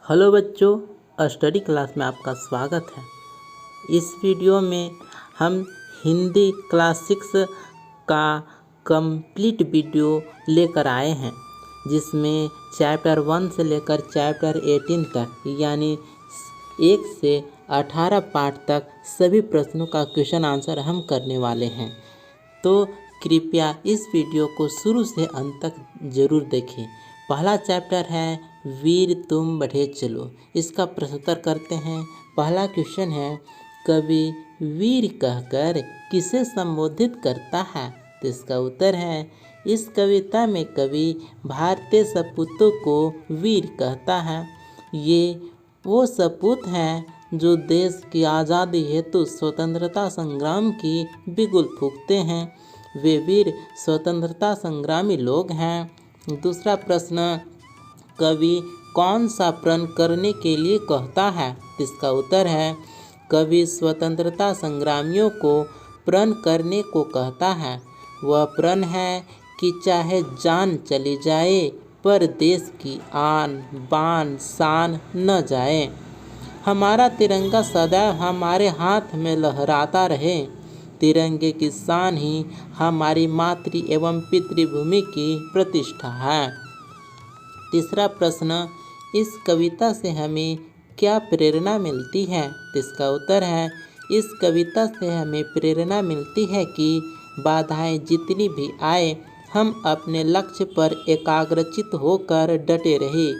Hello बच्चों, study class में आपका स्वागत है। इस वीडियो में हम हिंदी क्लास 6 का कंप्लीट वीडियो लेकर आए हैं, जिसमें चैप्टर 1 से लेकर चैप्टर 18 तक यानी 1 से 18 पार्ट तक सभी प्रश्नों का क्वेश्चन आंसर हम करने वाले हैं। तो कृपया इस वीडियो को शुरू से अंत तक ज़रूर देखें। पहला चैप्टर है वीर तुम बढ़े चलो। इसका प्रश्नोत्तर करते हैं। पहला क्वेश्चन है, कवि वीर कहकर किसे संबोधित करता है? तो इसका उत्तर है, इस कविता में कवि भारतीय सपूतों को वीर कहता है। ये वो सपूत हैं जो देश की आज़ादी हेतु स्वतंत्रता संग्राम की बिगुल फूंकते हैं। वे वीर स्वतंत्रता संग्रामी लोग हैं। दूसरा प्रश्न, कवि कौन सा प्रण करने के लिए कहता है? इसका उत्तर है, कवि स्वतंत्रता संग्रामियों को प्रण करने को कहता है। वह प्रण है कि चाहे जान चली जाए पर देश की आन बान शान न जाए। हमारा तिरंगा सदैव हमारे हाथ में लहराता रहे। तिरंगे की शान ही हमारी मातृ एवं पितृभूमि की प्रतिष्ठा है। तीसरा प्रश्न, इस कविता से हमें क्या प्रेरणा मिलती है? इसका उत्तर है, इस कविता से हमें प्रेरणा मिलती है कि बाधाएं जितनी भी आए, हम अपने लक्ष्य पर एकाग्रचित होकर डटे रहे।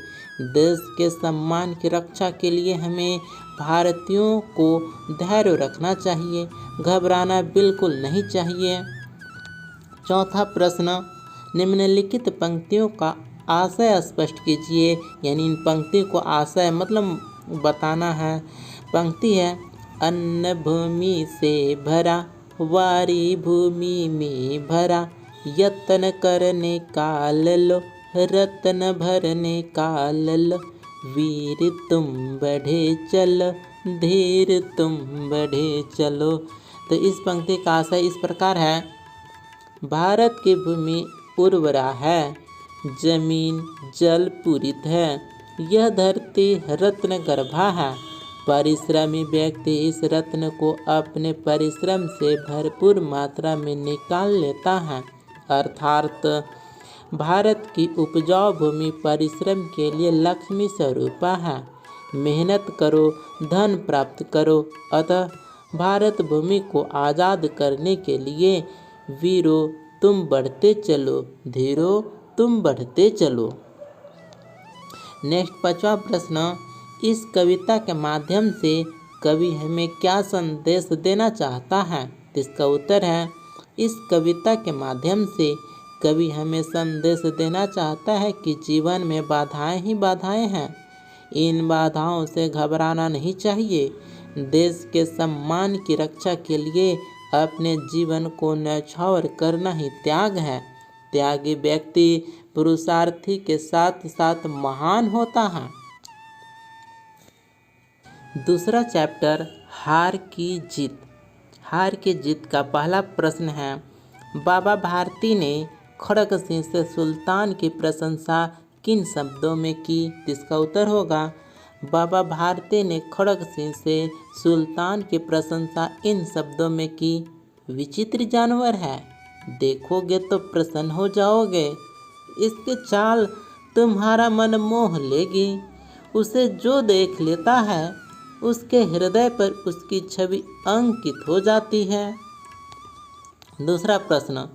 देश के सम्मान की रक्षा के लिए हमें भारतीयों को धैर्य रखना चाहिए, घबराना बिल्कुल नहीं चाहिए। चौथा प्रश्न, निम्नलिखित पंक्तियों का आशय स्पष्ट कीजिए। यानी इन पंक्तियों को आशय मतलब बताना है। पंक्ति है, अन्न भूमि से भरा, वारी भूमि में भरा, यत्न करने का लो, रत्न भरने का लो, वीर तुम बढ़े चलो, धीर तुम बढ़े चलो। तो इस पंक्ति का आशय इस प्रकार है, भारत की भूमि उर्वरा है, जमीन जल पूरित है, यह धरती रत्न गर्भा है। परिश्रमी व्यक्ति इस रत्न को अपने परिश्रम से भरपूर मात्रा में निकाल लेता है। अर्थात भारत की उपजाऊ भूमि परिश्रम के लिए लक्ष्मी स्वरूपा है। मेहनत करो, धन प्राप्त करो। अतः भारत भूमि को आज़ाद करने के लिए वीरो तुम बढ़ते चलो, धीरो तुम बढ़ते चलो। नेक्स्ट 5वां प्रश्न, इस कविता के माध्यम से कवि हमें क्या संदेश देना चाहता है? इसका उत्तर है, इस कविता के माध्यम से कवि हमें संदेश देना चाहता है कि जीवन में बाधाएं ही बाधाएं हैं। इन बाधाओं से घबराना नहीं चाहिए। देश के सम्मान की रक्षा के लिए अपने जीवन को न्यौछावर करना ही त्याग है। त्यागी व्यक्ति पुरुषार्थी के साथ साथ महान होता है। दूसरा चैप्टर, हार की जीत। हार की जीत का पहला प्रश्न है, बाबा भारती ने खड़ग सिंह से सुल्तान की प्रशंसा किन शब्दों में की? इसका उत्तर होगा, बाबा भारती ने खड़ग सिंह से सुल्तान की प्रशंसा इन शब्दों में की, विचित्र जानवर है, देखोगे तो प्रसन्न हो जाओगे, इसके चाल तुम्हारा मन मोह लेगी, उसे जो देख लेता है उसके हृदय पर उसकी छवि अंकित हो जाती है। दूसरा प्रश्न,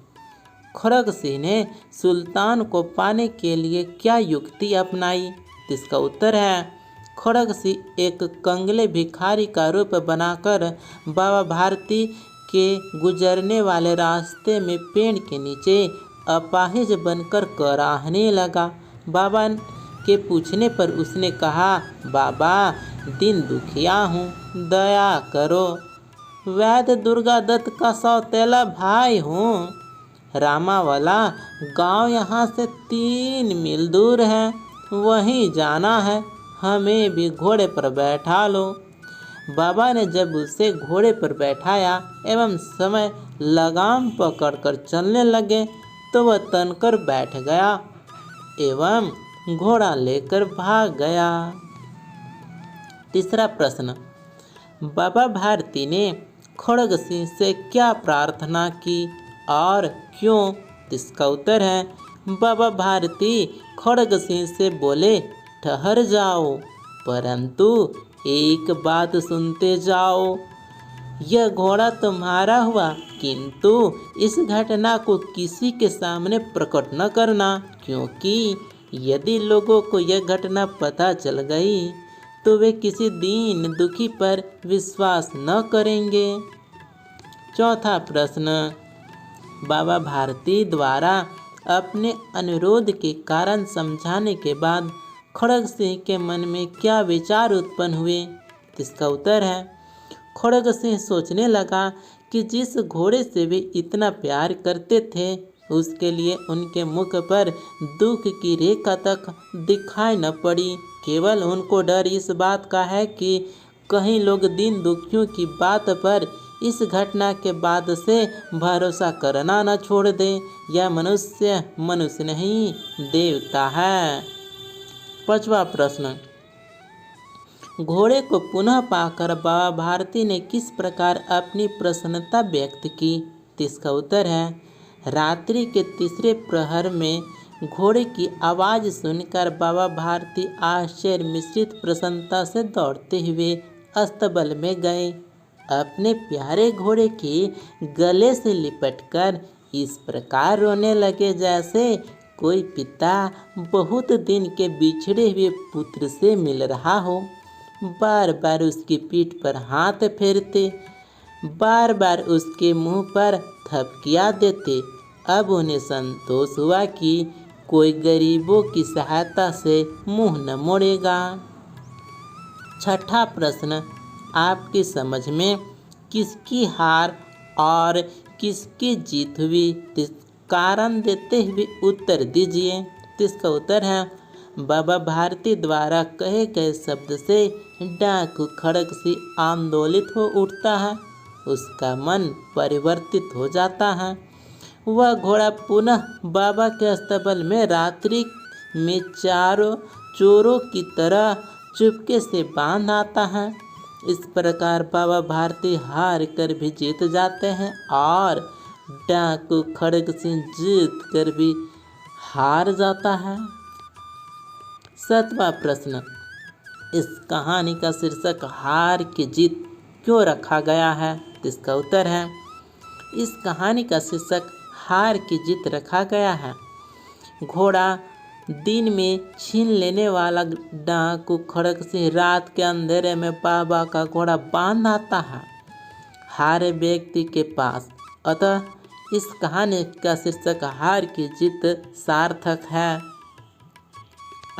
खड़ग सिंह ने सुल्तान को पाने के लिए क्या युक्ति अपनाई? इसका उत्तर है, खड़ग सिंह एक कंगले भिखारी का रूप बनाकर बाबा भारती के गुजरने वाले रास्ते में पेड़ के नीचे अपाहिज बनकर कराहने लगा। बाबा के पूछने पर उसने कहा, बाबा दिन दुखिया हूँ, दया करो, वैद्य दुर्गा दत्त का सौतेला भाई हूँ, रामावाला गांव यहाँ से 3 मील दूर है, वहीं जाना है, हमें भी घोड़े पर बैठा लो। बाबा ने जब उसे घोड़े पर बैठाया एवं समय लगाम पकड़कर चलने लगे तो वह तनकर बैठ गया एवं घोड़ा लेकर भाग गया। तीसरा प्रश्न, बाबा भारती ने खड़ग सिंह से क्या प्रार्थना की और क्यों? इसका उत्तर है, बाबा भारती खड़ग सिंह से बोले, ठहर जाओ, परंतु एक बात सुनते जाओ। यह घोड़ा तुम्हारा हुआ, किंतु इस घटना को किसी के सामने प्रकट न करना, क्योंकि यदि लोगों को यह घटना पता चल गई तो वे किसी दीन दुखी पर विश्वास न करेंगे। चौथा प्रश्न, बाबा भारती द्वारा अपने अनुरोध के कारण समझाने के बाद खड़ग सिंह के मन में क्या विचार उत्पन्न हुए? इसका उत्तर है, खड़ग सिंह सोचने लगा कि जिस घोड़े से वे इतना प्यार करते थे उसके लिए उनके मुख पर दुख की रेखा तक दिखाई न पड़ी। केवल उनको डर इस बात का है कि कहीं लोग दीन दुखियों की बात पर इस घटना के बाद से भरोसा करना न छोड़ दें। यह मनुष्य मनुष्य नहीं देवता है। पांचवा प्रश्न, घोड़े को पुनः पाकर बाबा भारती ने किस प्रकार अपनी प्रसन्नता व्यक्त की? इसका उत्तर है, रात्रि के तीसरे प्रहर में घोड़े की आवाज़ सुनकर बाबा भारती आश्चर्य मिश्रित प्रसन्नता से दौड़ते हुए अस्तबल में गए। अपने प्यारे घोड़े के गले से लिपटकर इस प्रकार रोने लगे जैसे कोई पिता बहुत दिन के बिछड़े हुए पुत्र से मिल रहा हो। बार बार उसकी पीठ पर हाथ फेरते, बार बार उसके मुंह पर थपकियां देते। अब उन्हें संतोष हुआ कि कोई गरीबों की सहायता से मुंह न मोड़ेगा। छठा प्रश्न, आपकी समझ में किसकी हार और किसकी जीत हुई? कारण देते हुए उत्तर दीजिए। इसका उत्तर है, बाबा भारती द्वारा कहे गए शब्द से डाकू खड़ग सिंह आंदोलित हो उठता है, उसका मन परिवर्तित हो जाता है। वह घोड़ा पुनः बाबा के अस्तबल में रात्रि में चारों चोरों की तरह चुपके से बांध आता है। इस प्रकार बाबा भारती हार कर भी जीत जाते हैं और डाकू खड़ग सिंह जीत कर भी हार जाता है। सातवां प्रश्न, इस कहानी का शीर्षक हार की जीत क्यों रखा गया है? इसका उत्तर है, इस कहानी का शीर्षक हार की जीत रखा गया है। घोड़ा दिन में छीन लेने वाला डाकू खड़ग सिंह रात के अंधेरे में बाबा का घोड़ा बांध आता है हारे व्यक्ति के पास। अतः इस कहानी का शीर्षक हार की जीत सार्थक है।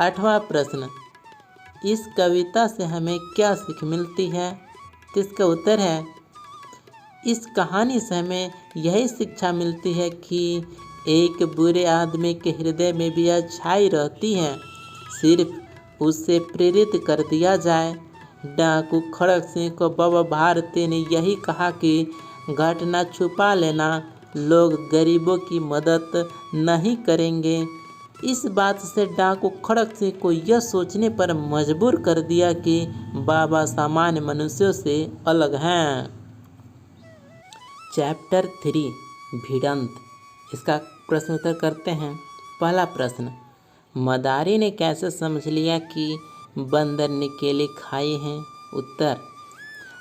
आठवां प्रश्न, इस कविता से हमें क्या सीख मिलती है? इसका उत्तर है, इस कहानी से हमें यही शिक्षा मिलती है कि एक बुरे आदमी के हृदय में भी अच्छाई रहती है, सिर्फ उससे प्रेरित कर दिया जाए। डाकू खड़ग सिंह को बाबा भारती ने यही कहा कि घटना छुपा लेना, लोग गरीबों की मदद नहीं करेंगे। इस बात से डाकू खड़ग सिंह को यह सोचने पर मजबूर कर दिया कि बाबा सामान्य मनुष्यों से अलग हैं। चैप्टर 3 भिड़ंत, इसका प्रश्न उत्तर करते हैं। पहला प्रश्न, मदारी ने कैसे समझ लिया कि बंदर ने केले खाए हैं? उत्तर,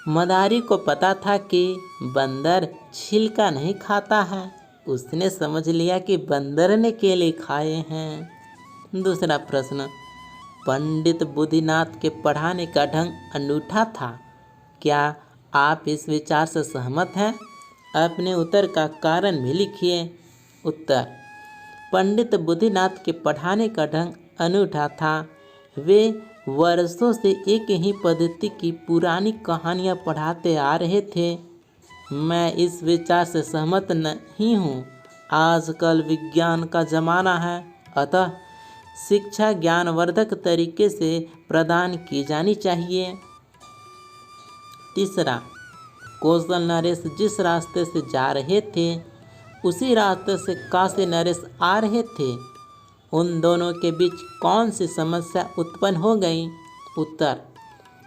मदारी को पता था कि बंदर छिलका नहीं खाता है, उसने समझ लिया कि बंदर ने केले खाए हैं। दूसरा प्रश्न, पंडित बुद्धिनाथ के पढ़ाने का ढंग अनूठा था, क्या आप इस विचार से सहमत हैं? अपने उत्तर का कारण भी लिखिए। उत्तर, पंडित बुद्धिनाथ के पढ़ाने का ढंग अनूठा था। वे वर्षों से एक ही पद्धति की पुरानी कहानियाँ पढ़ाते आ रहे थे। मैं इस विचार से सहमत नहीं हूँ। आजकल विज्ञान का ज़माना है, अतः शिक्षा ज्ञानवर्धक तरीके से प्रदान की जानी चाहिए। तीसरा, कौशल नरेश जिस रास्ते से जा रहे थे उसी रास्ते से काशी नरेश आ रहे थे। उन दोनों के बीच कौन सी समस्या उत्पन्न हो गई? उत्तर,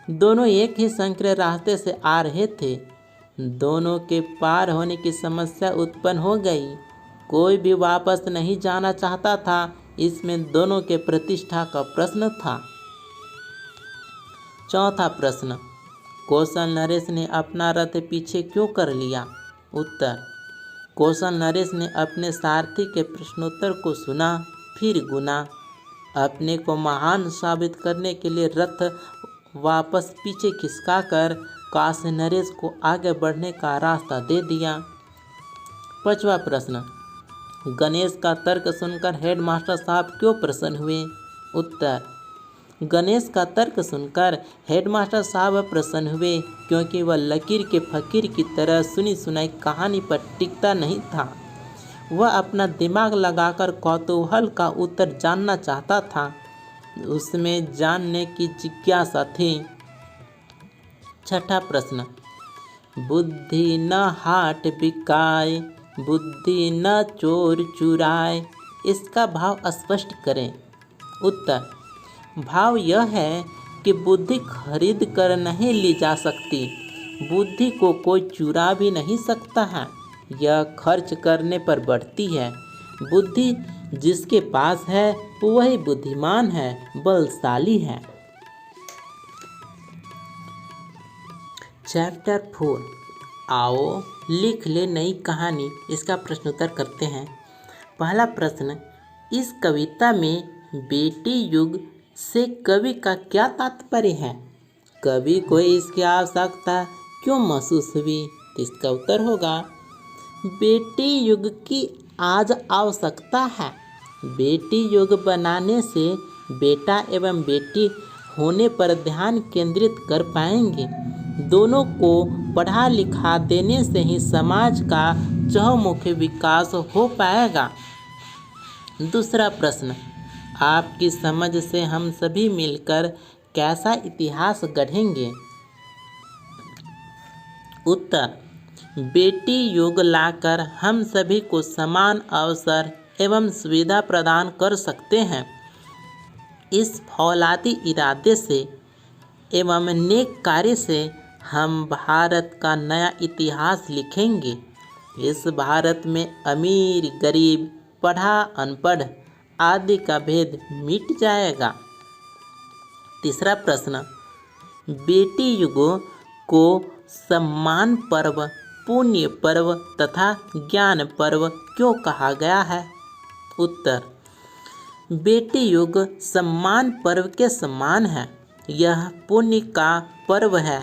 दोनों एक ही संकरे रास्ते से आ रहे थे। दोनों के पार होने की समस्या उत्पन्न हो गई। कोई भी वापस नहीं जाना चाहता था। इसमें दोनों के प्रतिष्ठा का प्रश्न था। चौथा प्रश्न, कौशल नरेश ने अपना रथ पीछे क्यों कर लिया? उत्तर, कौशल नरेश ने अपने सारथी के प्रश्नोत्तर को सुना, फिर गुना। अपने को महान साबित करने के लिए रथ वापस पीछे खिसकाकर कौशल नरेश को आगे बढ़ने का रास्ता दे दिया। पांचवा प्रश्न, गणेश का तर्क सुनकर हेडमास्टर साहब क्यों प्रसन्न हुए? उत्तर, गणेश का तर्क सुनकर हेडमास्टर साहब प्रसन्न हुए क्योंकि वह लकीर के फकीर की तरह सुनी सुनाई कहानी पर टिकता नहीं था। वह अपना दिमाग लगाकर कौतूहल का उत्तर जानना चाहता था। उसमें जानने की जिज्ञासा थी। छठा प्रश्न, बुद्धि न हाट बिकाए, बुद्धि न चोर चुराए, इसका भाव स्पष्ट करें। उत्तर, भाव यह है कि बुद्धि खरीद कर नहीं ली जा सकती। बुद्धि को कोई चुरा भी नहीं सकता है। यह खर्च करने पर बढ़ती है। बुद्धि जिसके पास है वही बुद्धिमान है, बलशाली है। चैप्टर 4, आओ लिख ले नई कहानी। इसका प्रश्नोत्तर करते हैं। पहला प्रश्न, इस कविता में बेटी युग से कवि का क्या तात्पर्य है? कवि को इसकी आवश्यकता क्यों महसूस हुई? इसका उत्तर होगा, बेटी युग की आज आवश्यकता है। बेटी युग बनाने से बेटा एवं बेटी होने पर ध्यान केंद्रित कर पाएंगे। दोनों को पढ़ा लिखा देने से ही समाज का चहुमुखी विकास हो पाएगा। दूसरा प्रश्न, आपकी समझ से हम सभी मिलकर कैसा इतिहास गढ़ेंगे? उत्तर, बेटी युग लाकर हम सभी को समान अवसर एवं सुविधा प्रदान कर सकते हैं। इस फौलादी इरादे से एवं नेक कार्य से हम भारत का नया इतिहास लिखेंगे। इस भारत में अमीर गरीब, पढ़ा अनपढ़ आदि का भेद मिट जाएगा। तीसरा प्रश्न, बेटी युगों को सम्मान पर्व, पुण्य पर्व तथा ज्ञान पर्व क्यों कहा गया है? उत्तर, बेटी युग सम्मान पर्व के समान है। यह पुण्य का पर्व है,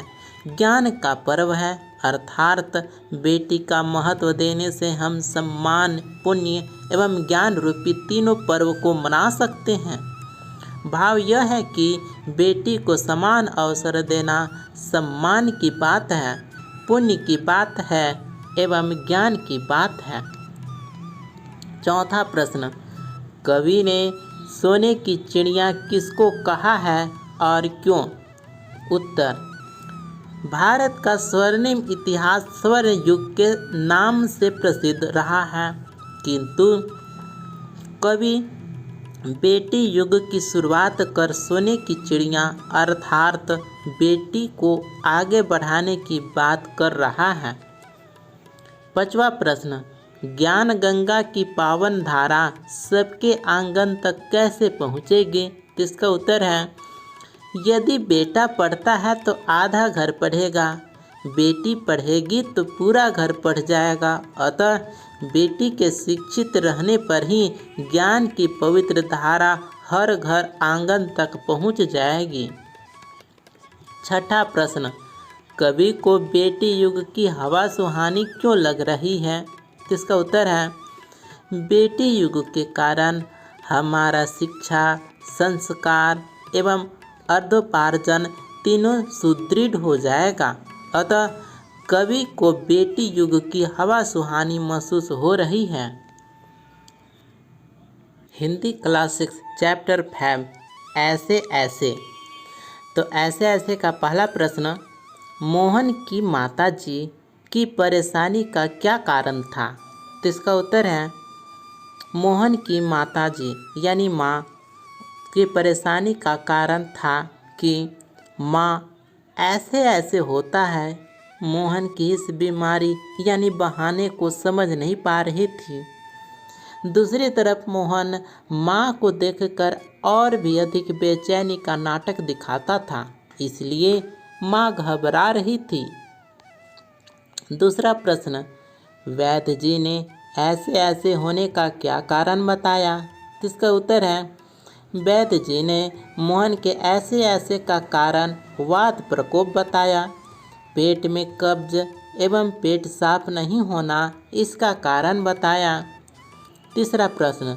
ज्ञान का पर्व है। अर्थात बेटी का महत्व देने से हम सम्मान, पुण्य एवं ज्ञान रूपी तीनों पर्व को मना सकते हैं। भाव यह है कि बेटी को समान अवसर देना सम्मान की बात है, पुण्य की बात है एवं ज्ञान की बात है। चौथा प्रश्न, कवि ने सोने की चिड़िया किसको कहा है और क्यों? उत्तर, भारत का स्वर्णिम इतिहास स्वर्ण युग के नाम से प्रसिद्ध रहा है, किंतु कवि बेटी युग की शुरुआत कर सोने की चिड़िया अर्थात बेटी को आगे बढ़ाने की बात कर रहा है। पांचवा प्रश्न, ज्ञान गंगा की पावन धारा सबके आंगन तक कैसे पहुँचेगी? इसका उत्तर है, यदि बेटा पढ़ता है तो आधा घर पढ़ेगा, बेटी पढ़ेगी तो पूरा घर पढ़ जाएगा। अतः बेटी के शिक्षित रहने पर ही ज्ञान की पवित्र धारा हर घर आंगन तक पहुंच जाएगी। छठा प्रश्न, कवि को बेटी युग की हवा सुहानी क्यों लग रही है? इसका उत्तर है, बेटी युग के कारण हमारा शिक्षा, संस्कार एवं अर्धोपार्जन तीनों सुदृढ़ हो जाएगा। अतः कवि को बेटी युग की हवा सुहानी महसूस हो रही है। हिंदी क्लास 6 चैप्टर 5 ऐसे ऐसे। तो ऐसे ऐसे का पहला प्रश्न, मोहन की माताजी की परेशानी का क्या कारण था? तो इसका उत्तर है, मोहन की माताजी यानी माँ की परेशानी का कारण था कि माँ ऐसे ऐसे होता है। मोहन की इस बीमारी यानी बहाने को समझ नहीं पा रही थी। दूसरी तरफ मोहन माँ को देखकर और भी अधिक बेचैनी का नाटक दिखाता था, इसलिए माँ घबरा रही थी। दूसरा प्रश्न, वैद्य जी ने ऐसे ऐसे होने का क्या कारण बताया? इसका उत्तर है, वैद्य जी ने मोहन के ऐसे ऐसे का कारण वात प्रकोप बताया। पेट में कब्ज एवं पेट साफ नहीं होना इसका कारण बताया। तीसरा प्रश्न,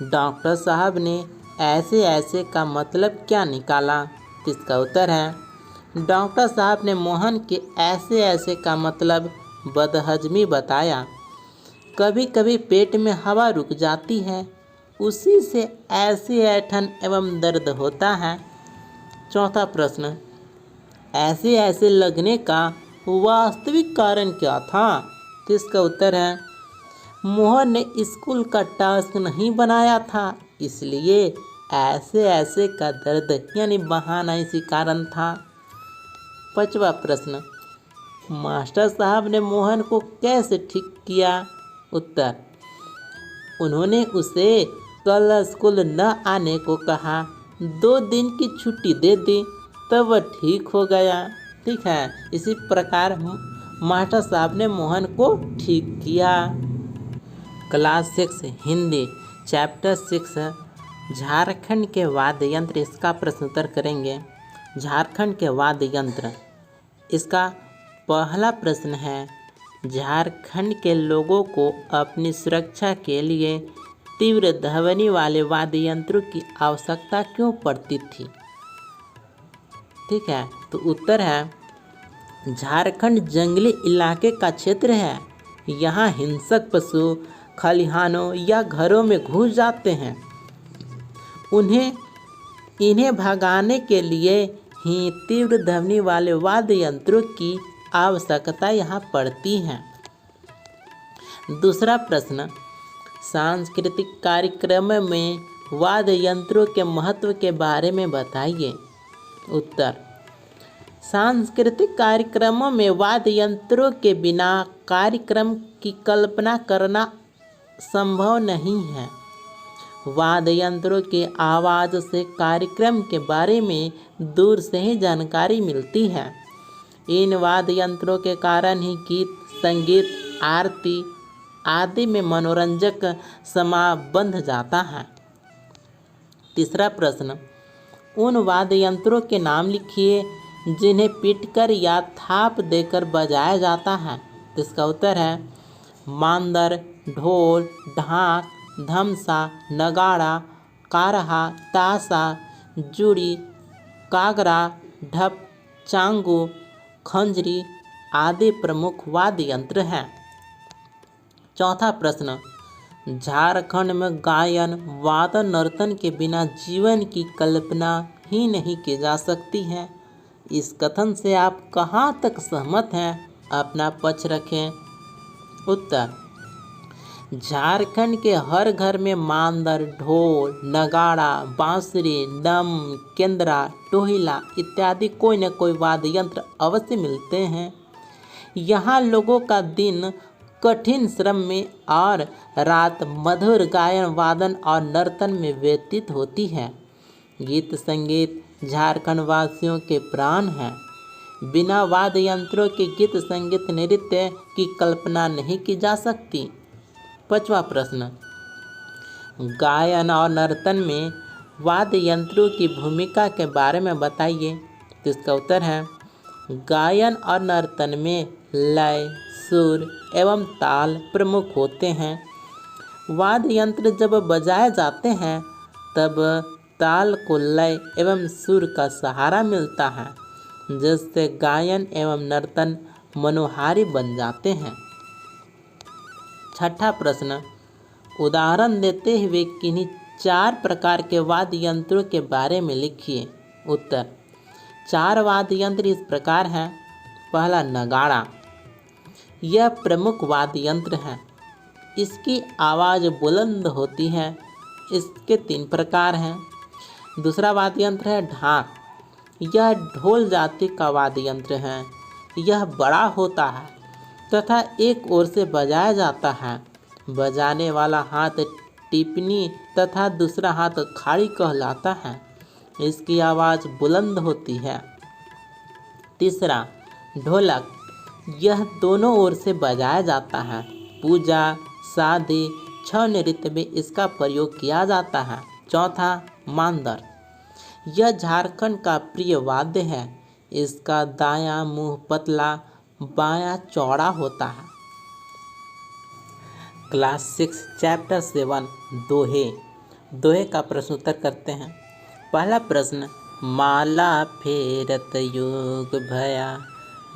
डॉक्टर साहब ने ऐसे ऐसे का मतलब क्या निकाला? इसका उत्तर है, डॉक्टर साहब ने मोहन के ऐसे ऐसे का मतलब बदहजमी बताया। कभी कभी पेट में हवा रुक जाती है, उसी से ऐसे ऐंठन एवं दर्द होता है। चौथा प्रश्न, ऐसे ऐसे लगने का वास्तविक कारण क्या था? इसका उत्तर है, मोहन ने स्कूल का टास्क नहीं बनाया था, इसलिए ऐसे ऐसे का दर्द यानी बहाना इसी कारण था। पांचवा प्रश्न, मास्टर साहब ने मोहन को कैसे ठीक किया? उत्तर, उन्होंने उसे कल स्कूल न आने को कहा, 2 दिन की छुट्टी दे दी, तब वह ठीक हो गया। ठीक है, इसी प्रकार मास्टर साहब ने मोहन को ठीक किया। क्लास 6 हिंदी चैप्टर 6 झारखंड के वाद्य यंत्र, इसका प्रश्न उत्तर करेंगे। झारखंड के वाद्य यंत्र, इसका पहला प्रश्न है, झारखंड के लोगों को अपनी सुरक्षा के लिए तीव्र ध्वनि वाले वाद्य यंत्रों की आवश्यकता क्यों पड़ती थी? ठीक है, तो उत्तर है, झारखंड जंगली इलाके का क्षेत्र है। यहाँ हिंसक पशु खलिहानों या घरों में घुस जाते हैं। इन्हें भगाने के लिए ही तीव्र ध्वनि वाले वाद्य यंत्रों की आवश्यकता यहाँ पड़ती है। दूसरा प्रश्न, सांस्कृतिक कार्यक्रम में वाद्य यंत्रों के महत्व के बारे में बताइए। उत्तर, सांस्कृतिक कार्यक्रमों में वाद्य यंत्रों के बिना कार्यक्रम की कल्पना करना संभव नहीं है। वाद्य यंत्रों के आवाज़ से कार्यक्रम के बारे में दूर से ही जानकारी मिलती है। इन वाद्य यंत्रों के कारण ही गीत, संगीत, आरती आदि में मनोरंजक समा बंध जाता है। तीसरा प्रश्न, उन वाद्य यंत्रों के नाम लिखिए जिन्हें पीटकर या थाप देकर बजाया जाता है। इसका उत्तर है, मांदर, ढोल, ढाक, धमसा, नगाड़ा, कारहा, ताशा, जुड़ी, कागरा, ढप, चांगू, खंजरी आदि प्रमुख वाद्य यंत्र हैं। चौथा प्रश्न, झारखंड में गायन, वादन, नर्तन के बिना जीवन की कल्पना ही नहीं की जा सकती है। इस कथन से आप कहाँ तक सहमत हैं? अपना पक्ष रखें। उत्तर, झारखंड के हर घर में मांदर, ढोल, नगाड़ा, बांसुरी, डम, केंद्रा, टोहिला इत्यादि कोई न कोई वाद्य यंत्र अवश्य मिलते हैं। यहाँ लोगों का दिन कठिन श्रम में और रात मधुर गायन, वादन और नर्तन में व्यतीत होती है। गीत संगीत झारखंड वासियों के प्राण हैं। बिना वाद्य यंत्रों के गीत संगीत नृत्य की कल्पना नहीं की जा सकती। पांचवा प्रश्न, गायन और नर्तन में वाद्य यंत्रों की भूमिका के बारे में बताइए। तो इसका उत्तर है, गायन और नर्तन में लय, सुर एवं ताल प्रमुख होते हैं। वाद्य यंत्र जब बजाए जाते हैं तब ताल को लय एवं सुर का सहारा मिलता है, जिससे गायन एवं नर्तन मनोहारी बन जाते हैं। छठा प्रश्न, उदाहरण देते हुए किन्हीं 4 प्रकार के वाद्य यंत्रों के बारे में लिखिए। उत्तर, 4 वाद्य यंत्र इस प्रकार हैं। पहला, नगाड़ा। यह प्रमुख वाद्य यंत्र है। इसकी आवाज़ बुलंद होती है। इसके 3 प्रकार हैं। दूसरा वाद्य यंत्र है ढाक। यह ढोल जाति का वाद्य यंत्र है। यह बड़ा होता है तथा एक ओर से बजाया जाता है। बजाने वाला हाथ टिप्पणी तथा दूसरा हाथ खाड़ी कहलाता है। इसकी आवाज़ बुलंद होती है। तीसरा, ढोलक। यह दोनों ओर से बजाया जाता है। पूजा, शादी, छऊ नृत्य में इसका प्रयोग किया जाता है। चौथा, मांदर। यह झारखंड का प्रिय वाद्य है। इसका दायां मुंह पतला, बायां चौड़ा होता है। क्लास 6 चैप्टर 7 दोहे। दोहे का प्रश्न उत्तर करते हैं। पहला प्रश्न, माला फेरत योग भया,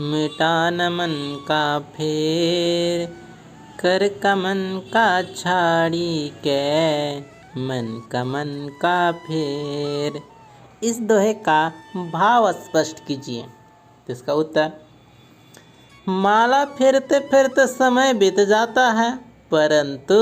मिटा न मन का फेर, कर कमन का छाड़ी के, मन का फेर। इस दोहे का भाव स्पष्ट कीजिए। तो इसका उत्तर, माला फेरते फेरते समय बीत जाता है, परंतु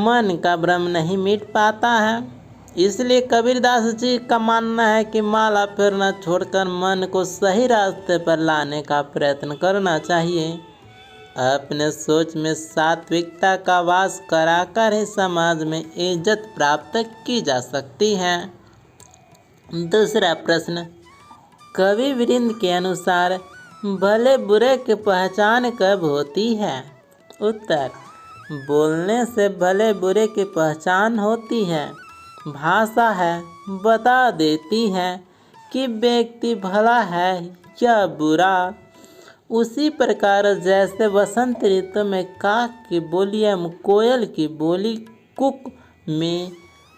मन का भ्रम नहीं मिट पाता है। इसलिए कबीरदास जी का मानना है कि माला फेरना छोड़कर मन को सही रास्ते पर लाने का प्रयत्न करना चाहिए। अपने सोच में सात्विकता का वास कराकर ही समाज में इज्जत प्राप्त की जा सकती है। दूसरा प्रश्न, कवि वृंद के अनुसार भले बुरे की पहचान कब होती है? उत्तर, बोलने से भले बुरे की पहचान होती है। भाषा है बता देती है कि व्यक्ति भला है या बुरा। उसी प्रकार जैसे वसंत ऋतु में काक की बोली एवं कोयल की बोली कुक में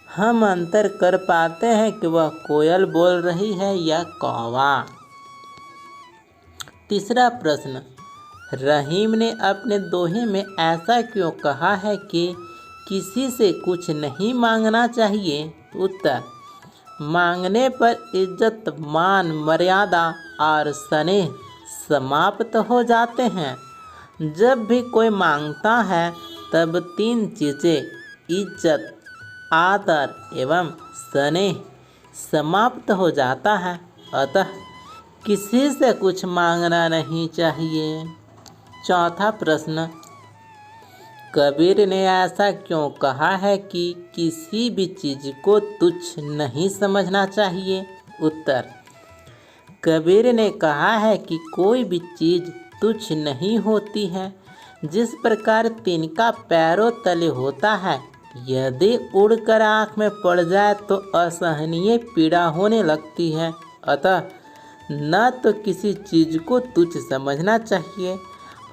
हम अंतर कर पाते हैं कि वह कोयल बोल रही है या कौवा। तीसरा प्रश्न, रहीम ने अपने दोहे में ऐसा क्यों कहा है कि किसी से कुछ नहीं मांगना चाहिए? उत्तर, मांगने पर इज्जत, मान, मर्यादा और स्नेह समाप्त हो जाते हैं। जब भी कोई मांगता है तब 3 चीज़ें, इज्जत, आदर एवं स्नेह समाप्त हो जाता है। अतः किसी से कुछ मांगना नहीं चाहिए। चौथा प्रश्न, कबीर ने ऐसा क्यों कहा है कि किसी भी चीज़ को तुच्छ नहीं समझना चाहिए? उत्तर, कबीर ने कहा है कि कोई भी चीज़ तुच्छ नहीं होती है। जिस प्रकार तिनका पैरों तले होता है, यदि उड़कर आँख में पड़ जाए तो असहनीय पीड़ा होने लगती है। अतः न तो किसी चीज़ को तुच्छ समझना चाहिए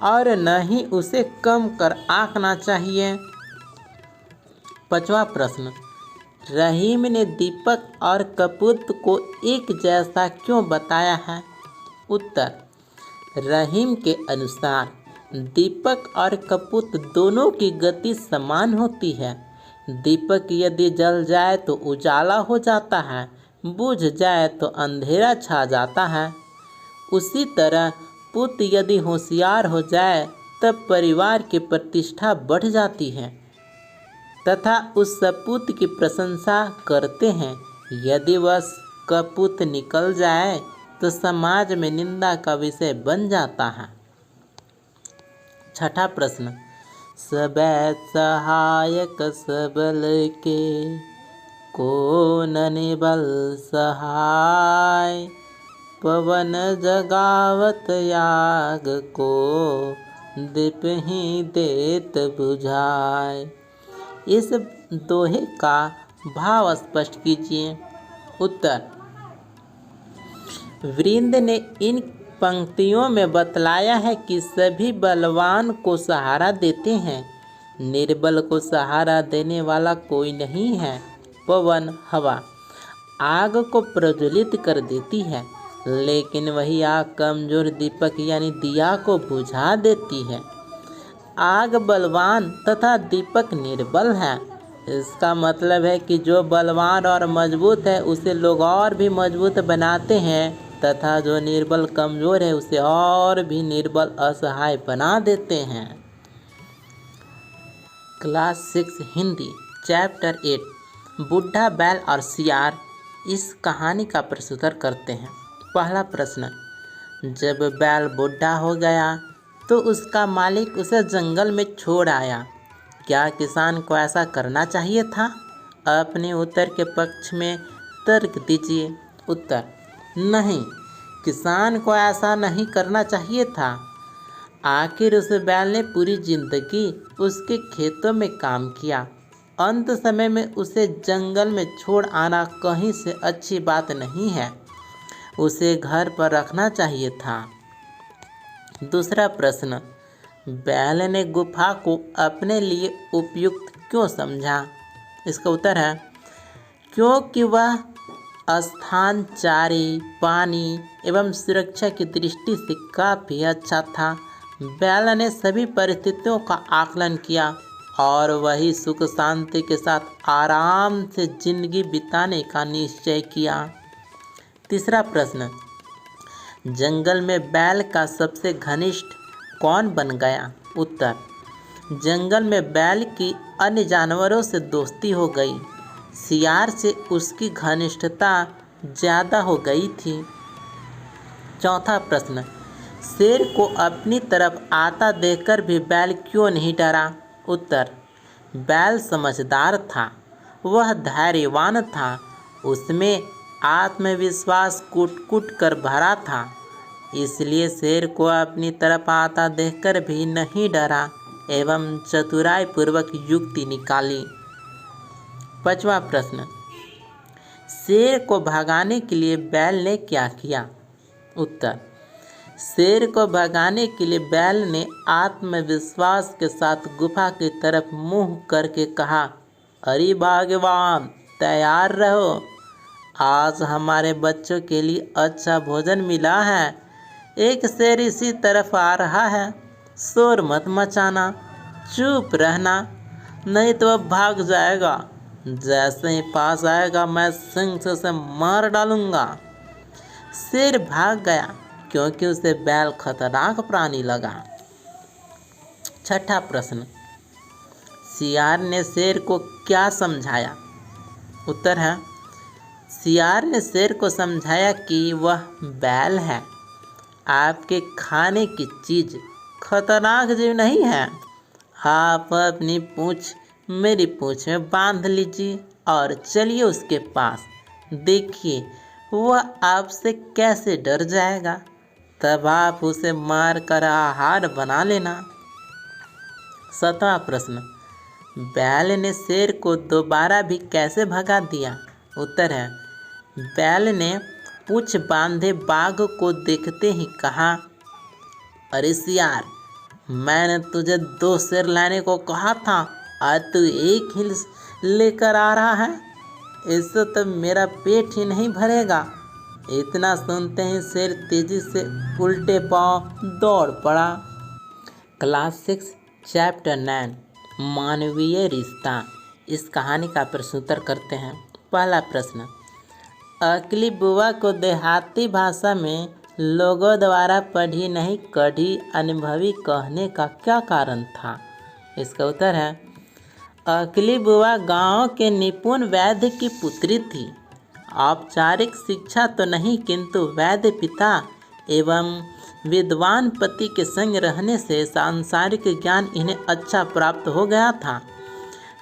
और न ही उसे कम कर आंकना चाहिए। पांचवा प्रश्न, रहीम ने दीपक और कपूत को एक जैसा क्यों बताया है? उत्तर, रहीम के अनुसार दीपक और कपूत दोनों की गति समान होती है। दीपक यदि जल जाए तो उजाला हो जाता है, बुझ जाए तो अंधेरा छा जाता है। उसी तरह पुत यदि होशियार हो जाए तब परिवार की प्रतिष्ठा बढ़ जाती है तथा उस सपूत की प्रशंसा करते हैं। यदि वह कपूत निकल जाए तो समाज में निंदा का विषय बन जाता है। छठा प्रश्न, सबै सहायक सबल के, को ननि बल सहाय, पवन जगावत याग को, दीप ही देत बुझाए। इस दोहे का भाव स्पष्ट कीजिए। उत्तर, वृंद ने इन पंक्तियों में बतलाया है कि सभी बलवान को सहारा देते हैं, निर्बल को सहारा देने वाला कोई नहीं है। पवन, हवा, आग को प्रज्वलित कर देती है, लेकिन वही आग कमजोर दीपक यानी दिया को बुझा देती है। आग बलवान तथा दीपक निर्बल है। इसका मतलब है कि जो बलवान और मजबूत है उसे लोग और भी मजबूत बनाते हैं तथा जो निर्बल कमजोर है उसे और भी निर्बल असहाय बना देते हैं। क्लास 6 हिंदी चैप्टर 8 बुढ़ा बैल और सियार इस कहानी का प्रस्तुतर करते हैं। पहला प्रश्न, जब बैल बूढ़ा हो गया तो उसका मालिक उसे जंगल में छोड़ आया। क्या किसान को ऐसा करना चाहिए था? अपने उत्तर के पक्ष में तर्क दीजिए। उत्तर, नहीं, किसान को ऐसा नहीं करना चाहिए था। आखिर उस बैल ने पूरी जिंदगी उसके खेतों में काम किया। अंत समय में उसे जंगल में छोड़ आना कहीं से अच्छी बात नहीं है। उसे घर पर रखना चाहिए था। दूसरा प्रश्न, बैल ने गुफा को अपने लिए उपयुक्त क्यों समझा? इसका उत्तर है क्योंकि वह स्थान चारे, पानी एवं सुरक्षा की दृष्टि से काफ़ी अच्छा था। बैल ने सभी परिस्थितियों का आकलन किया और वही सुख शांति के साथ आराम से जिंदगी बिताने का निश्चय किया। तीसरा प्रश्न, जंगल में बैल का सबसे घनिष्ठ कौन बन गया? उत्तर, जंगल में बैल की अन्य जानवरों से दोस्ती हो गई। सियार से उसकी घनिष्ठता ज़्यादा हो गई थी। चौथा प्रश्न, शेर को अपनी तरफ आता देखकर भी बैल क्यों नहीं डरा? उत्तर, बैल समझदार था, वह धैर्यवान था, उसमें आत्मविश्वास कूट कर भरा था, इसलिए शेर को अपनी तरफ आता देखकर भी नहीं डरा एवं चतुराई पूर्वक युक्ति निकाली। पांचवा प्रश्न, शेर को भगाने के लिए बैल ने क्या किया? उत्तर, शेर को भगाने के लिए बैल ने आत्मविश्वास के साथ गुफा की तरफ मुंह करके कहा, अरे भगवान, तैयार रहो, आज हमारे बच्चों के लिए अच्छा भोजन मिला है। एक शेर इसी तरफ आ रहा है, शोर मत मचाना, चुप रहना, नहीं तो वह भाग जाएगा। जैसे ही पास आएगा मैं सिंग से उसे मार डालूंगा। शेर भाग गया क्योंकि उसे बैल खतरनाक प्राणी लगा। छठा प्रश्न, सियार ने शेर को क्या समझाया? उत्तर है, सियार ने शेर को समझाया कि वह बैल है, आपके खाने की चीज़ खतरनाक जीव नहीं है। आप अपनी पूंछ मेरी पूंछ में बांध लीजिए और चलिए उसके पास, देखिए वह आपसे कैसे डर जाएगा, तब आप उसे मार कर आहार बना लेना। सातवां प्रश्न, बैल ने शेर को दोबारा भी कैसे भगा दिया? उत्तर है, बैल ने पूंछ बांधे बाघ को देखते ही कहा, अरे सियार, मैंने तुझे 2 शेर लाने को कहा था, आज तू एक ही लेकर आ रहा है, इससे तो मेरा पेट ही नहीं भरेगा। इतना सुनते ही शेर तेजी से उल्टे पांव दौड़ पड़ा। क्लास 6 चैप्टर 9 मानवीय रिश्ता, इस कहानी का प्रस्तुतर करते हैं। पहला प्रश्न, अकली बुआ को देहाती भाषा में लोगों द्वारा पढ़ी नहीं कढ़ी अनुभवी कहने का क्या कारण था? इसका उत्तर है, अकली बुआ गांव के निपुण वैद्य की पुत्री थी। औपचारिक शिक्षा तो नहीं, किंतु वैद्य पिता एवं विद्वान पति के संग रहने से सांसारिक ज्ञान इन्हें अच्छा प्राप्त हो गया था।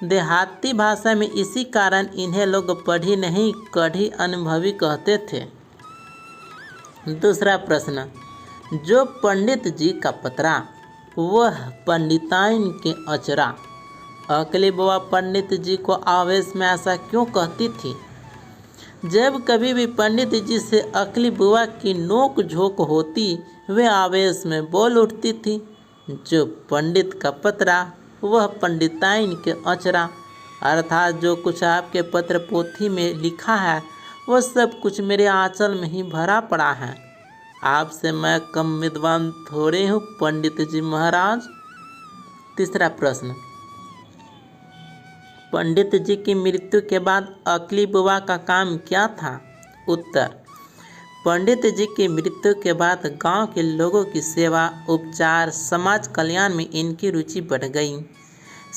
देहाती भाषा में इसी कारण इन्हें लोग पढ़ी नहीं कढ़ी अनुभवी कहते थे। दूसरा प्रश्न, जो पंडित जी का पतरा वह पंडिताइन के अचरा। अकली बुआ पंडित जी को आवेश में ऐसा क्यों कहती थी? जब कभी भी पंडित जी से अकली बुआ की नोक झोंक होती, वे आवेश में बोल उठती थी। जो पंडित का पतरा वह पंडिताइन के अचरा, अर्थात जो कुछ आपके पत्र पोथी में लिखा है वह सब कुछ मेरे आंचल में ही भरा पड़ा है। आपसे मैं कम विद्वान थोड़े हूँ पंडित जी महाराज। तीसरा प्रश्न, पंडित जी की मृत्यु के बाद अकली बुआ का काम क्या था? उत्तर, पंडित जी की मृत्यु के बाद गांव के लोगों की सेवा उपचार समाज कल्याण में इनकी रुचि बढ़ गई।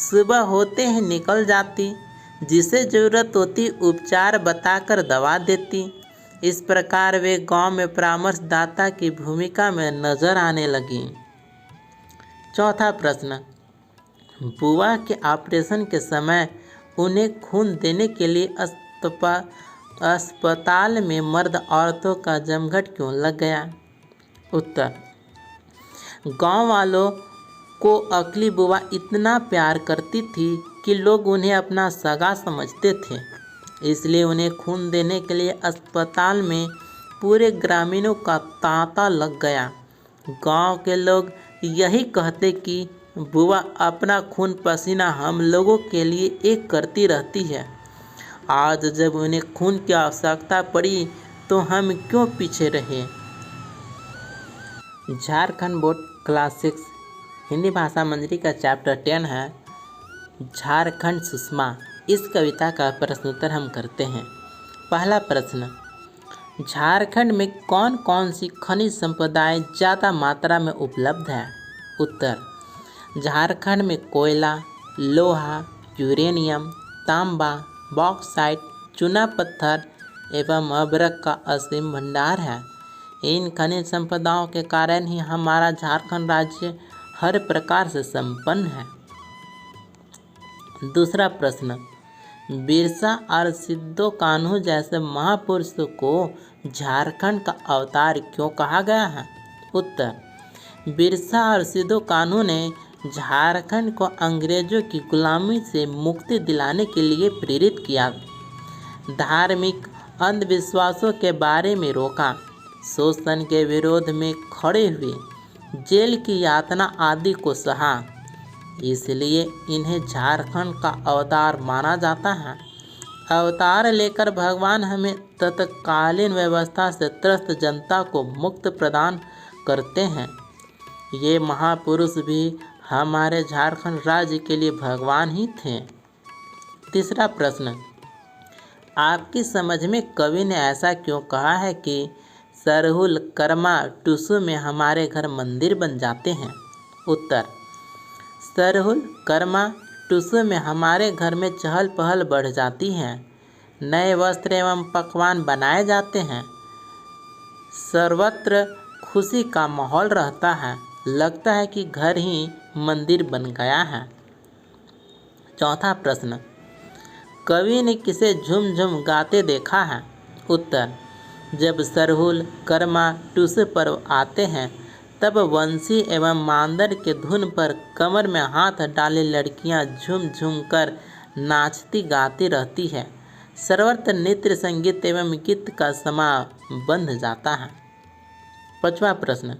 सुबह होते ही निकल जाती, जिसे ज़रूरत होती उपचार बताकर दवा देती। इस प्रकार वे गांव में परामर्शदाता की भूमिका में नजर आने लगी। चौथा प्रश्न, बुआ के ऑपरेशन के समय उन्हें खून देने के लिए अस्पताल में मर्द औरतों का जमघट क्यों लग गया? उत्तर, गांव वालों को अकली बुआ इतना प्यार करती थी कि लोग उन्हें अपना सगा समझते थे, इसलिए उन्हें खून देने के लिए अस्पताल में पूरे ग्रामीणों का तांता लग गया। गांव के लोग यही कहते कि बुआ अपना खून पसीना हम लोगों के लिए एक करती रहती है। आज जब उन्हें खून की आवश्यकता पड़ी तो हम क्यों पीछे रहे? झारखंड बोर्ड क्लास 6 हिंदी भाषा मंजरी का चैप्टर 10 है झारखंड सुषमा। इस कविता का प्रश्न उत्तर हम करते हैं। पहला प्रश्न, झारखंड में कौन कौन सी खनिज संपदाएं ज़्यादा मात्रा में उपलब्ध है? उत्तर, झारखंड में कोयला, लोहा, यूरेनियम, तांबा, बॉक्साइट, चूना पत्थर एवं अभ्रक का असीम भंडार है। इन खनिज संपदाओं के कारण ही हमारा झारखंड राज्य हर प्रकार से संपन्न है। दूसरा प्रश्न, बिरसा और सिद्धो कान्हू जैसे महापुरुषों को झारखंड का अवतार क्यों कहा गया है? उत्तर, बिरसा और सिद्धो कान्हू ने झारखंड को अंग्रेजों की गुलामी से मुक्ति दिलाने के लिए प्रेरित किया, धार्मिक अंधविश्वासों के बारे में रोका, शोषण के विरोध में खड़े हुए, जेल की यातना आदि को सहा, इसलिए इन्हें झारखंड का अवतार माना जाता है। अवतार लेकर भगवान हमें तत्कालीन व्यवस्था से त्रस्त जनता को मुक्त प्रदान करते हैं। ये महापुरुष भी हमारे झारखंड राज्य के लिए भगवान ही थे। तीसरा प्रश्न, आपकी समझ में कवि ने ऐसा क्यों कहा है कि सरहुल, कर्मा, टुसु में हमारे घर मंदिर बन जाते हैं? उत्तर, सरहुल, कर्मा, टुसु में हमारे घर में चहल पहल बढ़ जाती है, नए वस्त्र एवं पकवान बनाए जाते हैं, सर्वत्र खुशी का माहौल रहता है, लगता है कि घर ही मंदिर बन गया है। चौथा प्रश्न, कवि ने किसे झूम झूम गाते देखा है? उत्तर, जब सरहुल, कर्मा, टुसु पर्व आते हैं तब वंशी एवं मांदर के धुन पर कमर में हाथ डाले लड़कियां झूम झूम कर नाचती गाती रहती है, सर्वत्र नृत्य संगीत एवं गीत का समा बंध जाता है। पांचवा प्रश्न,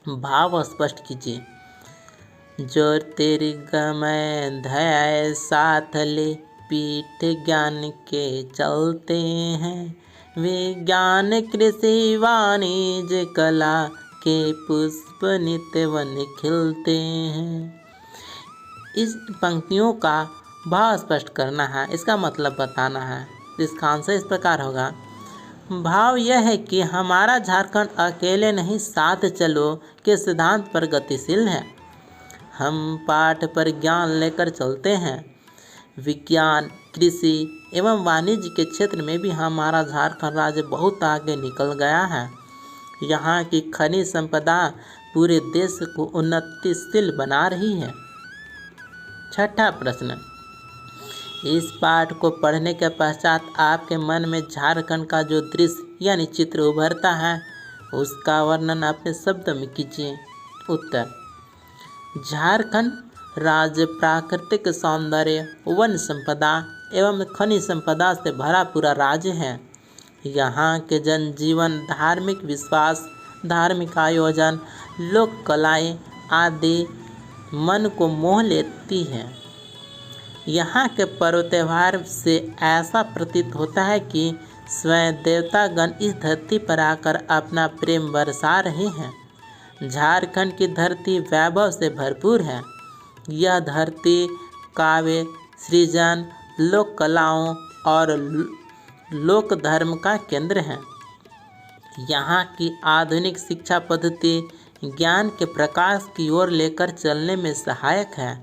भाव स्पष्ट कीजिए। जोर तेरी गमय धय साथ ले, पीठ ज्ञान के चलते हैं, विज्ञान कृषि वाणिज्य कला के पुष्प नित्य वन खिलते हैं। इस पंक्तियों का भाव स्पष्ट करना है, इसका मतलब बताना है। इसका आंसर इस प्रकार होगा। भाव यह है कि हमारा झारखंड अकेले नहीं साथ चलो के सिद्धांत पर गतिशील है। हम पाठ पर ज्ञान लेकर चलते हैं। विज्ञान, कृषि एवं वाणिज्य के क्षेत्र में भी हमारा झारखंड राज्य बहुत आगे निकल गया है। यहाँ की खनिज संपदा पूरे देश को उन्नतिशील बना रही है। छठा प्रश्न, इस पाठ को पढ़ने के पश्चात आपके मन में झारखंड का जो दृश्य यानी चित्र उभरता है उसका वर्णन अपने शब्दों में कीजिए। उत्तर, झारखंड राज्य प्राकृतिक सौंदर्य, वन संपदा एवं खनिज संपदा से भरा पूरा राज्य है। यहाँ के जनजीवन, धार्मिक विश्वास, धार्मिक आयोजन, लोक कलाएँ आदि मन को मोह लेती है। यहाँ के पर्व त्यौहार से ऐसा प्रतीत होता है कि स्वयं देवतागण इस धरती पर आकर अपना प्रेम बरसा रहे हैं। झारखंड की धरती वैभव से भरपूर है। यह धरती काव्य, सृजन, लोक कलाओं और लोक धर्म का केंद्र है। यहाँ की आधुनिक शिक्षा पद्धति ज्ञान के प्रकाश की ओर लेकर चलने में सहायक है।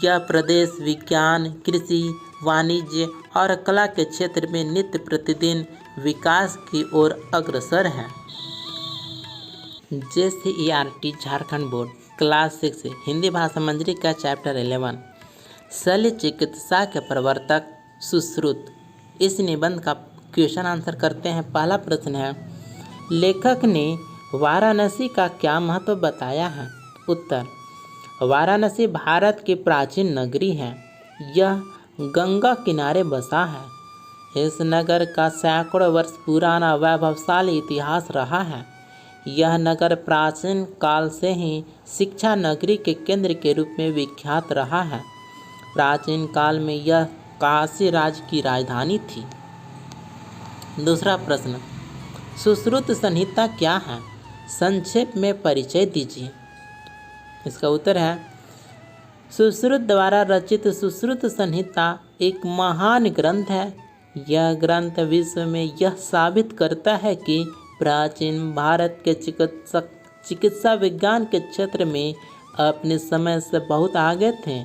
यह प्रदेश विज्ञान, कृषि, वाणिज्य और कला के क्षेत्र में नित्य प्रतिदिन विकास की ओर अग्रसर है। JCERT Jharkhand board class 6 Hindi भाषा मंजरी का चैप्टर 11 शल्य चिकित्सा के प्रवर्तक सुश्रुत। इस निबंध का क्वेश्चन आंसर करते हैं। पहला प्रश्न है, लेखक ने वाराणसी का क्या महत्व बताया है? उत्तर, वाराणसी भारत की प्राचीन नगरी है। यह गंगा किनारे बसा है। इस नगर का सैकड़ों वर्ष पुराना वैभवशाली इतिहास रहा है। यह नगर प्राचीन काल से ही शिक्षा नगरी के केंद्र के रूप में विख्यात रहा है। प्राचीन काल में यह काशी राज्य की राजधानी थी। दूसरा प्रश्न, सुश्रुत संहिता क्या है? संक्षेप में परिचय दीजिए। इसका उत्तर है, सुश्रुत द्वारा रचित सुश्रुत संहिता एक महान ग्रंथ है। यह ग्रंथ विश्व में यह साबित करता है कि प्राचीन भारत के चिकित्सा विज्ञान के क्षेत्र में अपने समय से बहुत आगे थे।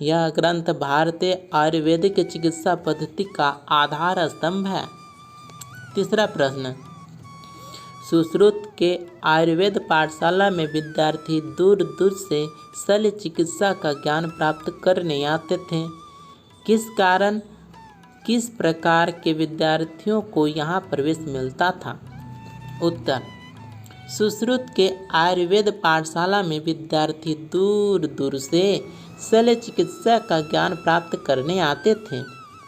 यह ग्रंथ भारतीय आयुर्वेदिक चिकित्सा पद्धति का आधार स्तंभ है। तीसरा प्रश्न, सुश्रुत के आयुर्वेद पाठशाला में विद्यार्थी दूर दूर से शल्य चिकित्सा का ज्ञान प्राप्त करने आते थे। किस प्रकार के विद्यार्थियों को यहाँ प्रवेश मिलता था? उत्तर, सुश्रुत के आयुर्वेद पाठशाला में विद्यार्थी दूर दूर से शल्य चिकित्सा का ज्ञान प्राप्त करने आते थे।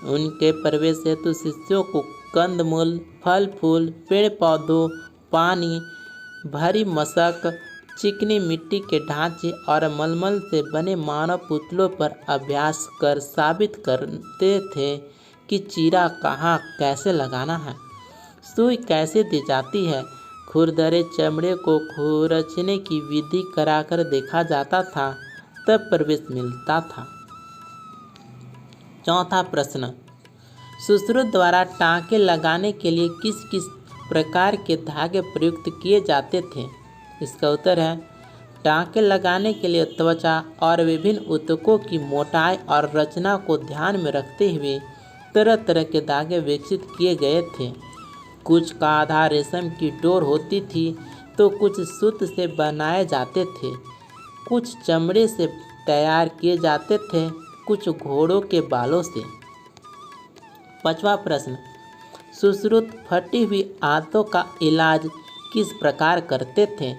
उनके प्रवेश हेतु शिष्यों को कंदमूल, फल फूल, पेड़ पौधों, पानी, भारी मशक, चिकनी मिट्टी के ढांचे और मलमल से बने मानव पुतलों पर अभ्यास कर साबित करते थे कि चीरा कहाँ कैसे लगाना है, सुई कैसे दी जाती है। खुरदरे चमड़े को खुरचने की विधि कराकर देखा जाता था, तब प्रवेश मिलता था। चौथा प्रश्न, सुश्रुत द्वारा टाँके लगाने के लिए किस किस प्रकार के धागे प्रयुक्त किए जाते थे? इसका उत्तर है, टाँके लगाने के लिए त्वचा और विभिन्न ऊतकों की मोटाई और रचना को ध्यान में रखते हुए तरह तरह के धागे विकसित किए गए थे। कुछ का आधार रेशम की डोर होती थी तो कुछ सूत से बनाए जाते थे, कुछ चमड़े से तैयार किए जाते थे, कुछ घोड़ों के बालों से। पांचवा प्रश्न, सुश्रुत फटी हुई आंतों का इलाज किस प्रकार करते थे?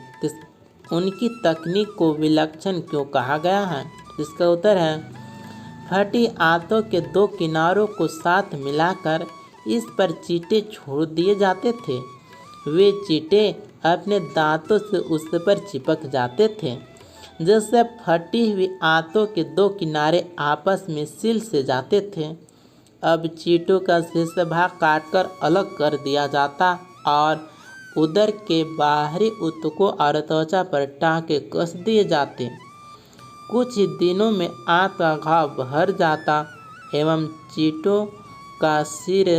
उनकी तकनीक को विलक्षण क्यों कहा गया है? इसका उत्तर है, फटी आंतों के दो किनारों को साथ मिलाकर इस पर चींटे छोड़ दिए जाते थे। वे चींटे अपने दांतों से उस पर चिपक जाते थे, जिससे फटी हुई आंतों के दो किनारे आपस में सिल से जाते थे। अब चींटों का शेष भाग काटकर अलग कर दिया जाता और उदर के बाहरी ऊतकों और त्वचा पर टाँके कस दिए जाते। कुछ ही दिनों में आंत का घाव भर जाता एवं चींटों का सिर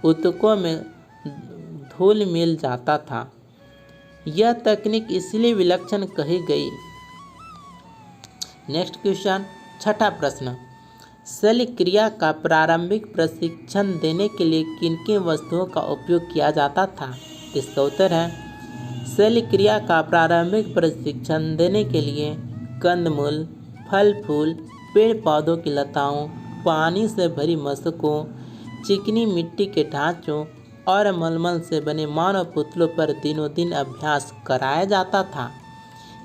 ऊतकों में धूल मिल जाता था। यह तकनीक इसलिए विलक्षण कही गई। नेक्स्ट क्वेश्चन, छठा प्रश्न, शल्य क्रिया का प्रारंभिक प्रशिक्षण देने के लिए किन किन वस्तुओं का उपयोग किया जाता था? इसका उत्तर है, शल्य क्रिया का प्रारंभिक प्रशिक्षण देने के लिए कंदमूल, फल फूल, पेड़ पौधों की लताओं, पानी से भरी मशकों, चिकनी मिट्टी के ढांचों और मलमल से बने मानव पुतलों पर दिनों दिन अभ्यास कराया जाता था।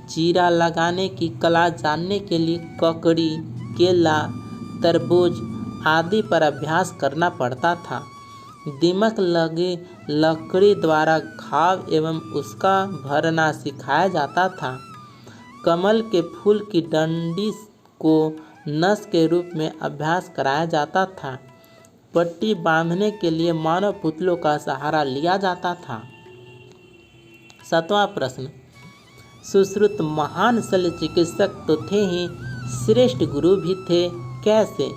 चीरा लगाने की कला जानने के लिए ककड़ी, केला, तरबूज आदि पर अभ्यास करना पड़ता था। दीमक लगी लकड़ी द्वारा घाव एवं उसका भरना सिखाया जाता था। कमल के फूल की डंडी को नस के रूप में अभ्यास कराया जाता था। पट्टी बांधने के लिए मानव पुतलों का सहारा लिया जाता था। सातवां प्रश्न, सुश्रुत महान शल्य चिकित्सक तो थे ही, श्रेष्ठ गुरु भी थे, कैसे?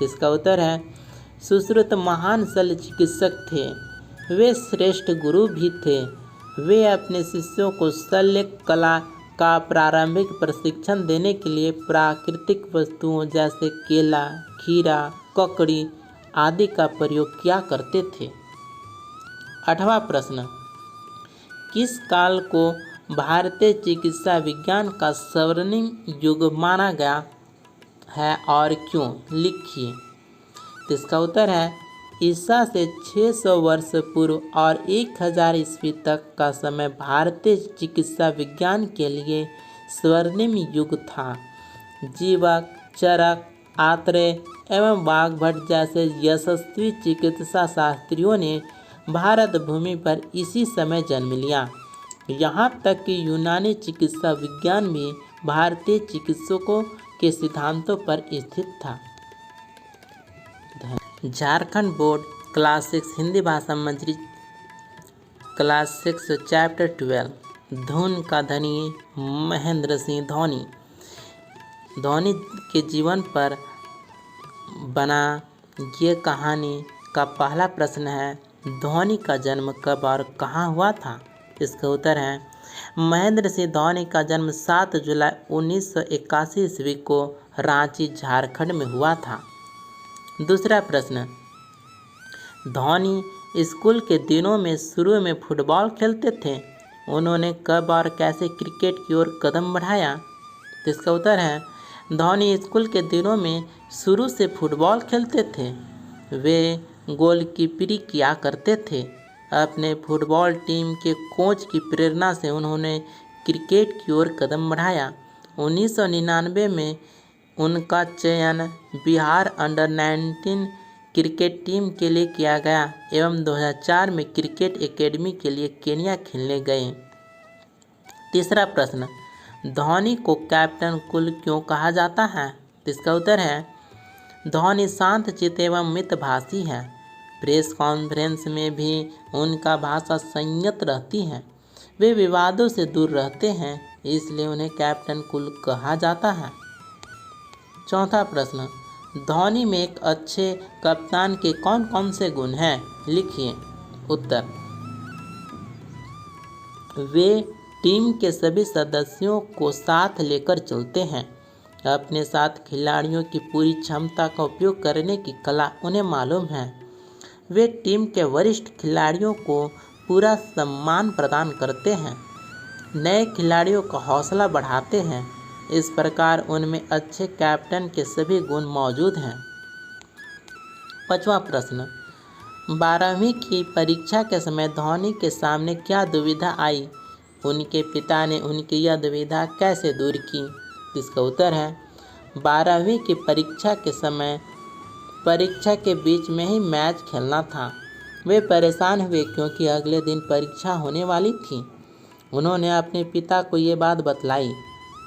इसका उत्तर है, सुश्रुत महान शल्य चिकित्सक थे, वे श्रेष्ठ गुरु भी थे। वे अपने शिष्यों को शल्य कला का प्रारंभिक प्रशिक्षण देने के लिए प्राकृतिक वस्तुओं जैसे केला, खीरा, ककड़ी आदि का प्रयोग किया करते थे। 8वां प्रश्न, किस काल को भारतीय चिकित्सा विज्ञान का स्वर्णिम युग माना गया है और क्यों? लिखिए। तो इसका उत्तर है ईसा से 600 वर्ष पूर्व और 1000 ईस्वी तक का समय भारतीय चिकित्सा विज्ञान के लिए स्वर्णिम युग था। जीवक, चरक, आत्रेय एवं वाघभट्ट जैसे यशस्वी चिकित्सा शास्त्रियों ने भारत भूमि पर इसी समय जन्म लिया। यहाँ तक कि यूनानी चिकित्सा विज्ञान भी भारतीय चिकित्सकों के सिद्धांतों पर स्थित था। झारखंड बोर्ड क्लास 6 हिंदी भाषा मंत्री क्लास 6 चैप्टर 12 धुन का धनी महेंद्र सिंह धोनी। धोनी के जीवन पर बना ये कहानी का पहला प्रश्न है, धोनी का जन्म कब और कहाँ हुआ था? इसका उत्तर है महेंद्र सिंह धोनी का जन्म 7 जुलाई 1981 ईस्वी को रांची, झारखंड में हुआ था। दूसरा प्रश्न, धोनी स्कूल के दिनों में शुरू में फुटबॉल खेलते थे, उन्होंने कब और कैसे क्रिकेट की ओर कदम बढ़ाया? तो इसका उत्तर है धोनी स्कूल के दिनों में शुरू से फुटबॉल खेलते थे। वे गोलकीपरी किया करते थे। अपने फुटबॉल टीम के कोच की प्रेरणा से उन्होंने क्रिकेट की ओर कदम बढ़ाया। 1999 में उनका चयन बिहार अंडर-19 क्रिकेट टीम के लिए किया गया एवं 2004 में क्रिकेट एकेडमी के लिए केन्या खेलने गए। तीसरा प्रश्न, धोनी को कैप्टन कूल क्यों कहा जाता है? इसका उत्तर है धोनी शांतचित्त एवं मितभाषी है। प्रेस कॉन्फ्रेंस में भी उनका भाषा संयत रहती है। वे विवादों से दूर रहते हैं, इसलिए उन्हें कैप्टन कूल कहा जाता है। चौथा प्रश्न, धोनी में एक अच्छे कप्तान के कौन कौन से गुण हैं? लिखिए। उत्तर, वे टीम के सभी सदस्यों को साथ लेकर चलते हैं। अपने साथ खिलाड़ियों की पूरी क्षमता का उपयोग करने की कला उन्हें मालूम है। वे टीम के वरिष्ठ खिलाड़ियों को पूरा सम्मान प्रदान करते हैं, नए खिलाड़ियों का हौसला बढ़ाते हैं। इस प्रकार उनमें अच्छे कैप्टन के सभी गुण मौजूद हैं। 5वां प्रश्न, 12वीं की परीक्षा के समय धोनी के सामने क्या दुविधा आई? उनके पिता ने उनकी यह दुविधा कैसे दूर की? इसका उत्तर है 12वीं की परीक्षा के समय परीक्षा के बीच में ही मैच खेलना था। वे परेशान हुए क्योंकि अगले दिन परीक्षा होने वाली थी। उन्होंने अपने पिता को ये बात बतलाई।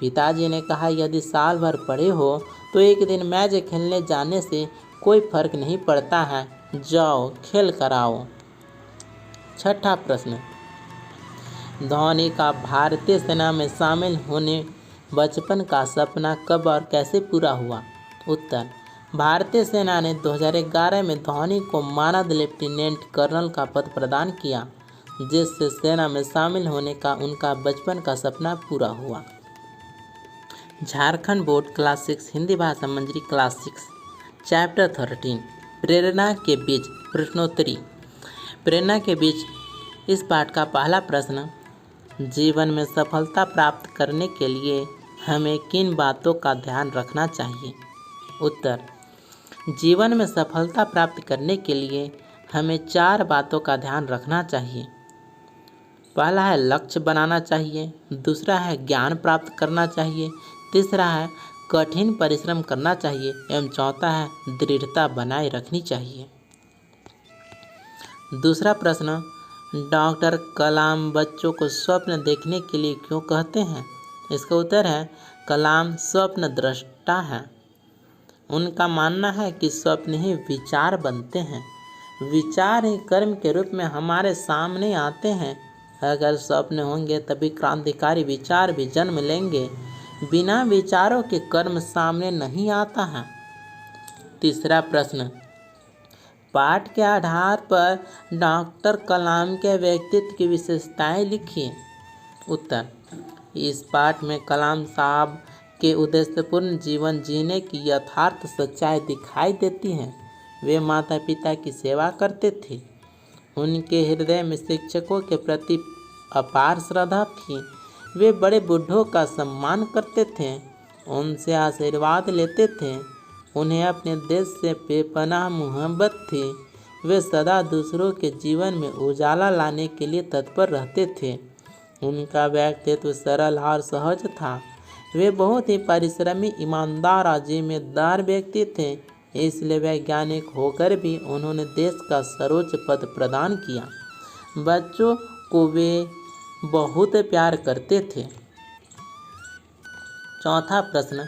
पिताजी ने कहा, यदि साल भर पढ़े हो तो एक दिन मैच खेलने जाने से कोई फर्क नहीं पड़ता है, जाओ खेल कर आओ। 6ठा प्रश्न, धोनी का भारतीय सेना में शामिल होने बचपन का सपना कब और कैसे पूरा हुआ? उत्तर, भारतीय सेना ने 2011 में धोनी को मानद लेफ्टिनेंट कर्नल का पद प्रदान किया, जिससे सेना में शामिल होने का उनका बचपन का सपना पूरा हुआ। झारखंड बोर्ड क्लास 6 हिंदी भाषा मंजरी क्लास 6 चैप्टर 13 प्रेरणा के बीच प्रश्नोत्तरी। प्रेरणा के बीच इस पाठ का पहला प्रश्न, जीवन में सफलता प्राप्त करने के लिए हमें किन बातों का ध्यान रखना चाहिए? उत्तर, जीवन में सफलता प्राप्त करने के लिए हमें 4 बातों का ध्यान रखना चाहिए। पहला है लक्ष्य बनाना चाहिए, दूसरा है ज्ञान प्राप्त करना चाहिए, तीसरा है कठिन परिश्रम करना चाहिए एवं चौथा है दृढ़ता बनाए रखनी चाहिए। दूसरा प्रश्न, डॉक्टर कलाम बच्चों को स्वप्न देखने के लिए क्यों कहते हैं? इसका उत्तर है कलाम स्वप्न दृष्टा है। उनका मानना है कि स्वप्न ही विचार बनते हैं, विचार ही कर्म के रूप में हमारे सामने आते हैं। अगर स्वप्न होंगे तभी क्रांतिकारी विचार भी जन्म लेंगे, बिना विचारों के कर्म सामने नहीं आता है। तीसरा प्रश्न, पाठ के आधार पर डॉक्टर कलाम के व्यक्तित्व की विशेषताएं लिखिए। उत्तर, इस पाठ में कलाम साहब के उद्देश्यपूर्ण जीवन जीने की यथार्थ सच्चाई दिखाई देती हैं। वे माता पिता की सेवा करते थे। उनके हृदय में शिक्षकों के प्रति अपार श्रद्धा थी। वे बड़े बूढ़ों का सम्मान करते थे, उनसे आशीर्वाद लेते थे। उन्हें अपने देश से बेपनाह मोहब्बत थी। वे सदा दूसरों के जीवन में उजाला लाने के लिए तत्पर रहते थे। उनका व्यक्तित्व सरल और सहज था। वे बहुत ही परिश्रमी, ईमानदार और जिम्मेदार व्यक्ति थे। इसलिए वैज्ञानिक होकर भी उन्होंने देश का सर्वोच्च पद प्रदान किया। बच्चों को वे बहुत प्यार करते थे। चौथा प्रश्न,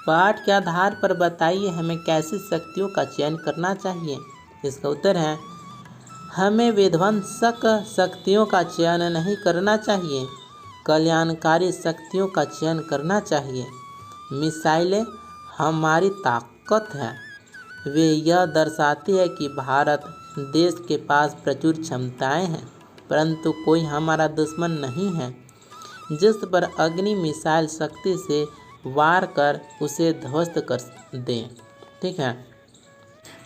पाठ के आधार पर बताइए हमें कैसी शक्तियों का चयन करना चाहिए। इसका उत्तर है, हमें विध्वंसक शक्तियों का चयन नहीं करना चाहिए, कल्याणकारी शक्तियों का चयन करना चाहिए। मिसाइलें हमारी ताकत है। वे यह दर्शाती है कि भारत देश के पास प्रचुर क्षमताएं हैं, परंतु कोई हमारा दुश्मन नहीं है जिस पर अग्नि मिसाइल शक्ति से वार कर उसे ध्वस्त कर दें। ठीक है।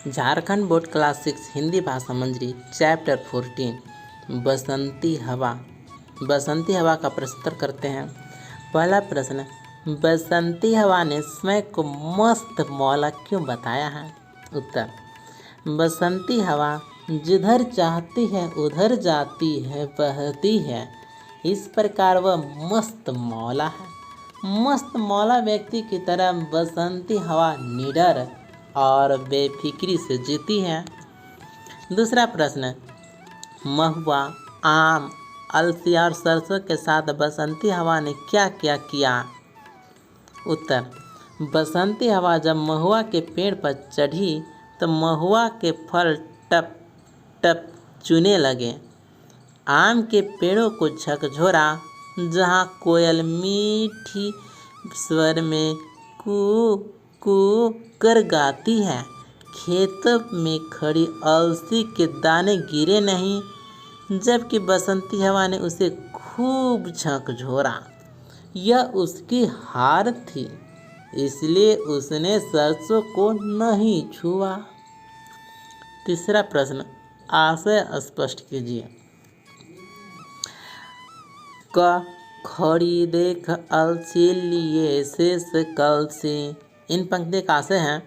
झारखंड बोर्ड क्लास 6 हिंदी भाषा मंजरी चैप्टर 14 बसंती हवा। बसंती हवा का प्रश्नोत्तर करते हैं। पहला प्रश्न, बसंती हवा ने स्वयं को मस्त मौला क्यों बताया है। उत्तर, बसंती हवा जिधर चाहती है उधर जाती है, बहती है, इस प्रकार वह मस्त मौला है। मस्त मौला व्यक्ति की तरह बसंती हवा निडर और बेफिक्री से जीती है। दूसरा प्रश्न, महुआ, आम, अलसी और सरसों के साथ बसंती हवा ने क्या क्या किया। उत्तर, बसंती हवा जब महुआ के पेड़ पर चढ़ी तो महुआ के फल टप टप चूने लगे। आम के पेड़ों को झकझोरा, जहाँ कोयल मीठी स्वर में कू कू कर गाती है। खेतों में खड़ी अलसी के दाने गिरे नहीं, जबकि बसंती हवा ने उसे खूब झकझोरा। यह उसकी हार थी, इसलिए उसने सरसों को नहीं छुआ। तीसरा प्रश्न, आशय स्पष्ट कीजिए। क, खड़ी देख अलसी लिए शेष कलसी। इन पंक्ति का आशय है,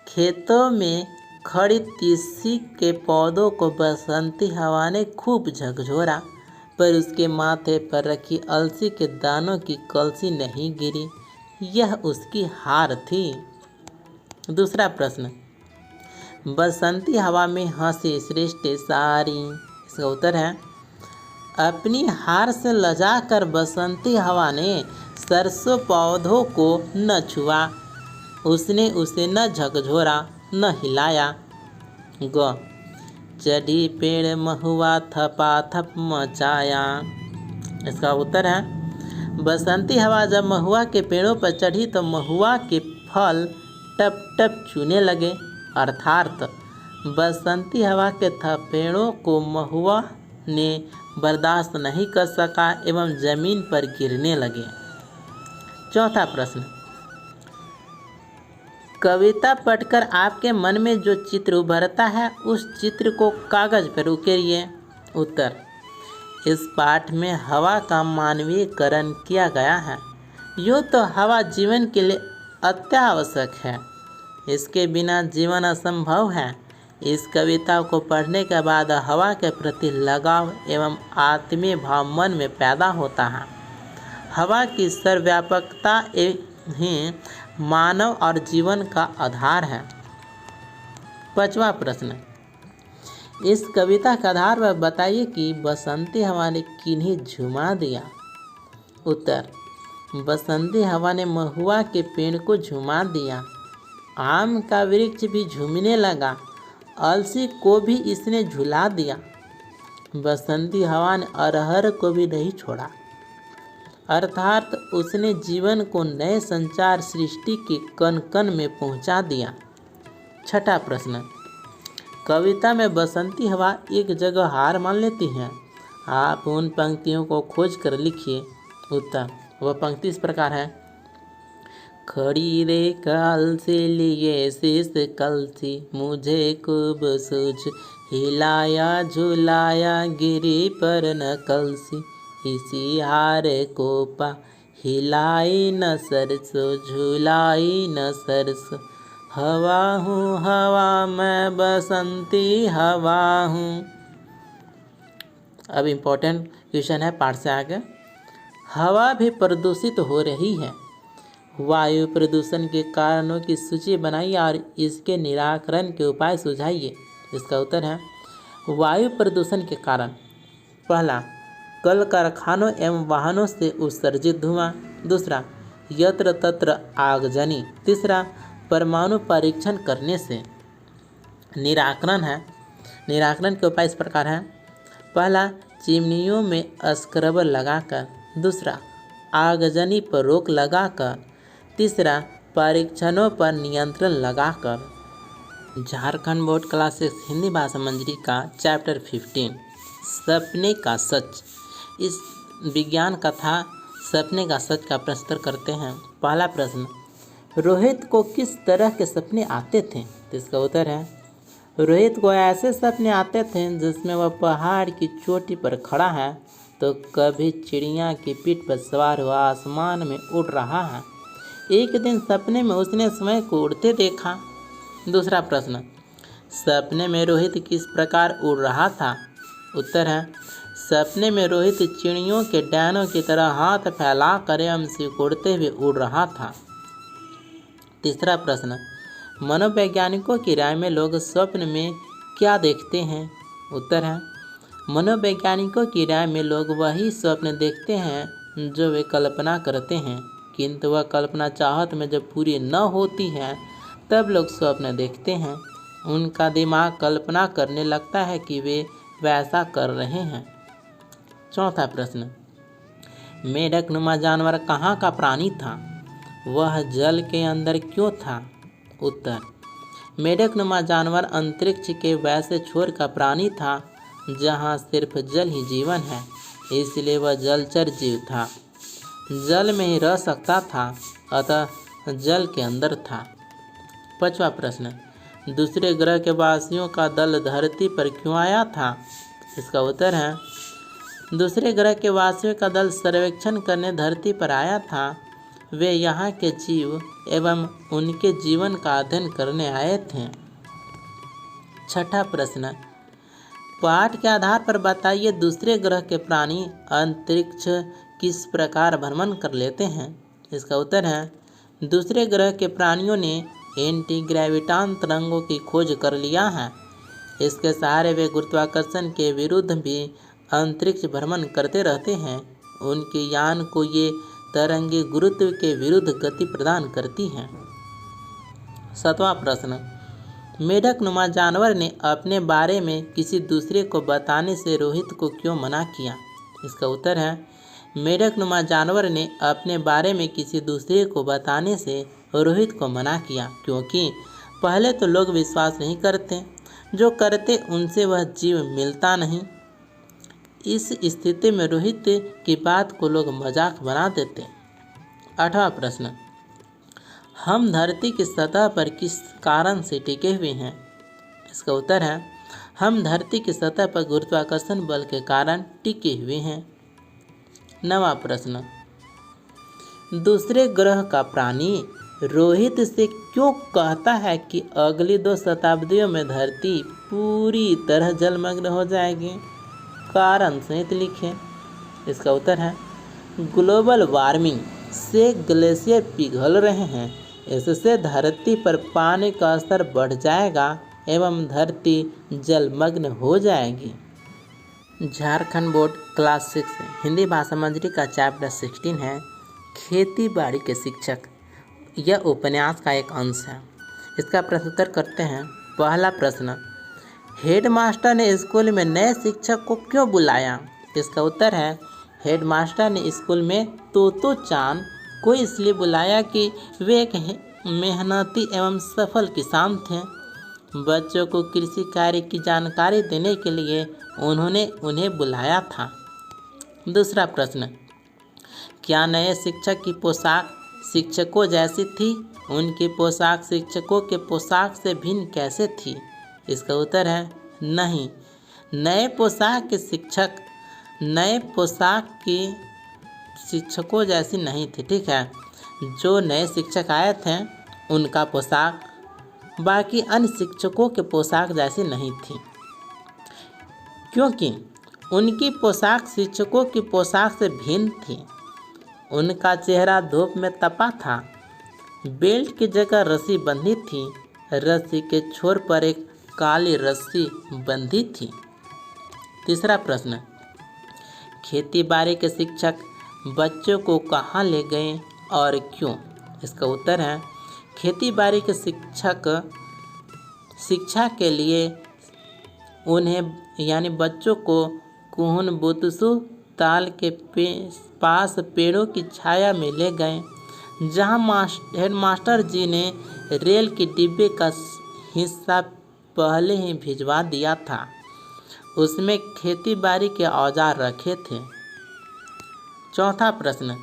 खेतों में खड़ी तीसी के पौधों को बसंती हवा ने खूब झकझोरा, पर उसके माथे पर रखी अलसी के दानों की कलसी नहीं गिरी। यह उसकी हार थी। दूसरा प्रश्न, बसंती हवा में हंसी सृष्टि सारी। इसका उत्तर है, अपनी हार से लजाकर बसंती हवा ने सरसों पौधों को न छुआ, उसने उसे न झकझोरा न हिलाया। ग, चढ़ी पेड़ महुआ थपाथप मचाया। इसका उत्तर है, बसंती हवा जब महुआ के पेड़ों पर चढ़ी तो महुआ के फल टप टप चूने लगे, अर्थात बसंती हवा के थपेड़ों को महुआ ने बर्दाश्त नहीं कर सका एवं जमीन पर गिरने लगे। चौथा प्रश्न, कविता पढ़कर आपके मन में जो चित्र उभरता है उस चित्र को कागज पर उकेरिए। उत्तर, इस पाठ में हवा का मानवीयकरण किया गया है। यूँ तो हवा जीवन के लिए अत्यावश्यक है, इसके बिना जीवन असंभव है। इस कविता को पढ़ने के बाद हवा के प्रति लगाव एवं आत्मीय भाव मन में पैदा होता है। हवा की सर्वव्यापकता ही मानव और जीवन का आधार है। पांचवा प्रश्न, इस कविता के आधार पर बताइए कि बसंती हवा ने किन्हें झुमा दिया। उत्तर, बसंती हवा ने महुआ के पेड़ को झुमा दिया, आम का वृक्ष भी झूमने लगा, अलसी को भी इसने झुला दिया। बसंती हवा ने अरहर को भी नहीं छोड़ा, अर्थात उसने जीवन को नए संचार सृष्टि के कण कण में पहुंचा दिया। छठा प्रश्न, कविता में बसंती हवा एक जगह हार मान लेती है। आप उन पंक्तियों को खोज कर लिखिए। उत्तर, वह पंक्ति इस प्रकार है, खड़ी रे काल से लिए शीश कलसी, मुझे खूब सूझ हिलाया झुलाया गिरी पर न कलसी, इसी हार को पा हिलाई न सरसों झुलाई न सरसों, हवा हूँ हवा मैं बसंती हवा हूँ। अब इम्पोर्टेंट क्वेश्चन है पाठ से आगे। हवा भी प्रदूषित हो रही है, वायु प्रदूषण के कारणों की सूची बनाइए और इसके निराकरण के उपाय सुझाइए। इसका उत्तर है वायु प्रदूषण के कारण। पहला, कल कारखानों एवं वाहनों से उत्सर्जित धुआं। दूसरा, यत्र तत्र आगजनी। तीसरा, परमाणु परीक्षण करने से। निराकरण है, निराकरण के उपाय इस प्रकार हैं। पहला, चिमनियों में स्क्रबर लगाकर। दूसरा, आगजनी पर रोक लगाकर। तीसरा, परीक्षणों पर नियंत्रण लगाकर। झारखंड बोर्ड क्लास 6 हिंदी भाषा मंजरी का चैप्टर 15 सपने का सच। इस विज्ञान कथा सपने का सच का प्रश्न करते हैं। पहला प्रश्न, रोहित को किस तरह के सपने आते थे? तो इसका उत्तर है रोहित को ऐसे सपने आते थे जिसमें वह पहाड़ की चोटी पर खड़ा है तो कभी चिड़िया की पीठ पर सवार हुआ आसमान में उड़ रहा है। एक दिन सपने में उसने स्वयं को उड़ते देखा। दूसरा प्रश्न, सपने में रोहित किस प्रकार उड़ रहा था? उत्तर है सपने में रोहित चिड़ियों के डैनों की तरह हाथ फैला कर एवं सिकुड़ते हुए उड़ रहा था। तीसरा प्रश्न, मनोवैज्ञानिकों की राय में लोग स्वप्न में क्या देखते हैं? उत्तर है मनोवैज्ञानिकों की राय में लोग वही स्वप्न देखते हैं जो वे कल्पना करते हैं, किंतु वह कल्पना चाहत में जब पूरी न होती है तब लोग स्वप्न देखते हैं। उनका दिमाग कल्पना करने लगता है कि वे वैसा कर रहे हैं। चौथा प्रश्न, मेढक नुमा जानवर कहाँ का प्राणी था? वह जल के अंदर क्यों था? उत्तर, मेढक नुमा जानवर अंतरिक्ष के वैसे छोर का प्राणी था जहाँ सिर्फ जल ही जीवन है, इसलिए वह जलचर जीव था। जल में ही रह सकता था, अतः जल के अंदर था। पांचवा प्रश्न, दूसरे ग्रह के वासियों का दल धरती पर क्यों आया था? इसका उत्तर है दूसरे ग्रह के वासियों का दल सर्वेक्षण करने धरती पर आया था। वे यहाँ के जीव एवं उनके जीवन का अध्ययन करने आए थे। छठा प्रश्न, पाठ के आधार पर बताइए दूसरे ग्रह के प्राणी अंतरिक्ष किस प्रकार भ्रमण कर लेते हैं? इसका उत्तर है दूसरे ग्रह के प्राणियों ने एंटी ग्रेविटान तरंगों की खोज कर लिया है। इसके सहारे वे गुरुत्वाकर्षण के विरुद्ध भी अंतरिक्ष भ्रमण करते रहते हैं। उनके यान को ये तरंगे गुरुत्व के विरुद्ध गति प्रदान करती हैं। सातवां प्रश्न, मेढक नुमा जानवर ने अपने बारे में किसी दूसरे को बताने से रोहित को क्यों मना किया? इसका उत्तर है मेढक नुमा जानवर ने अपने बारे में किसी दूसरे को बताने से रोहित को मना किया क्योंकि पहले तो लोग विश्वास नहीं करते, जो करते उनसे वह जीव मिलता नहीं। इस स्थिति में रोहित की बात को लोग मजाक बना देते। आठवां प्रश्न, हम धरती की सतह पर किस कारण से टिके हुए हैं? इसका उत्तर है हम धरती की सतह पर गुरुत्वाकर्षण बल के कारण टिके हुए हैं। नवां प्रश्न, दूसरे ग्रह का प्राणी रोहित से क्यों कहता है कि अगली 2 शताब्दियों में धरती पूरी तरह जलमग्न हो जाएगी? कारण सहित लिखें। इसका उत्तर है ग्लोबल वार्मिंग से ग्लेशियर पिघल रहे हैं, इससे धरती पर पानी का स्तर बढ़ जाएगा एवं धरती जलमग्न हो जाएगी। झारखंड बोर्ड क्लास 6 हिंदी भाषा मंजरी का चैप्टर 16 है खेती बाड़ी के शिक्षक। यह उपन्यास का एक अंश है। इसका प्रश्नोत्तर करते हैं। पहला प्रश्न, हेडमास्टर ने स्कूल में नए शिक्षक को क्यों बुलाया? इसका उत्तर है हेडमास्टर ने स्कूल में तोतो चान को इसलिए बुलाया कि वे एक मेहनती एवं सफल किसान थे। बच्चों को कृषि कार्य की जानकारी देने के लिए उन्होंने उन्हें बुलाया था। दूसरा प्रश्न, क्या नए शिक्षक की पोशाक शिक्षकों जैसी थी? उनकी पोशाक शिक्षकों के पोशाक से भिन्न कैसे थी? इसका उत्तर है नहीं। नए पोशाक के शिक्षकों जैसी नहीं थी। ठीक है, जो नए शिक्षक आए थे उनका पोशाक बाकी अन्य शिक्षकों के पोशाक जैसी नहीं थी, क्योंकि उनकी पोशाक शिक्षकों की पोशाक से भिन्न थी। उनका चेहरा धूप में तपा था। बेल्ट की जगह रस्सी बंधी थी। रस्सी के छोर पर एक काली रस्सी बंधी थी। तीसरा प्रश्न, खेती-बाड़ी के शिक्षक बच्चों को कहाँ ले गए और क्यों? इसका उत्तर है खेती-बाड़ी के शिक्षक शिक्षा के लिए उन्हें यानी बच्चों को कुहुन बुतसु ताल के पास पेड़ों की छाया में ले गए, जहाँ हेडमास्टर जी ने रेल के डिब्बे का हिस्सा पहले ही भिजवा दिया था। उसमें खेती-बाड़ी के औजार रखे थे। चौथा प्रश्न,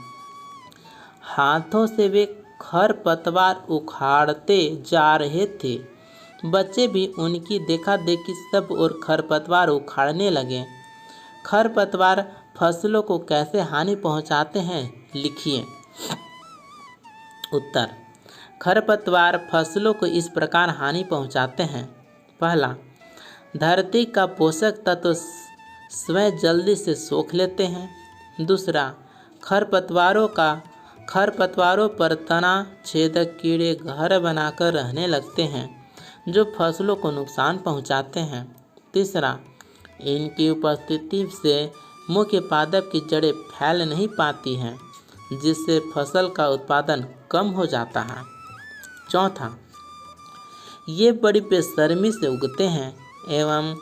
हाथों से वे खरपतवार उखाड़ते जा रहे थे। बच्चे भी उनकी देखा-देखी सब और खरपतवार उखाड़ने लगे। खरपतवार फसलों को कैसे हानि पहुंचाते हैं? लिखिए। उत्तर, खरपतवार फसलों को इस प्रकार हानि पहुंचाते हैं। पहला, धरती का पोषक तत्व स्वयं जल्दी से सोख लेते हैं। दूसरा, खरपतवारों पर तना छेदक कीड़े घर बनाकर रहने लगते हैं, जो फसलों को नुकसान पहुंचाते हैं। तीसरा, इनकी उपस्थिति से मुख्य पादप की जड़ें फैल नहीं पाती हैं, जिससे फसल का उत्पादन कम हो जाता है। चौथा, ये बड़ी बेशर्मी से उगते हैं एवं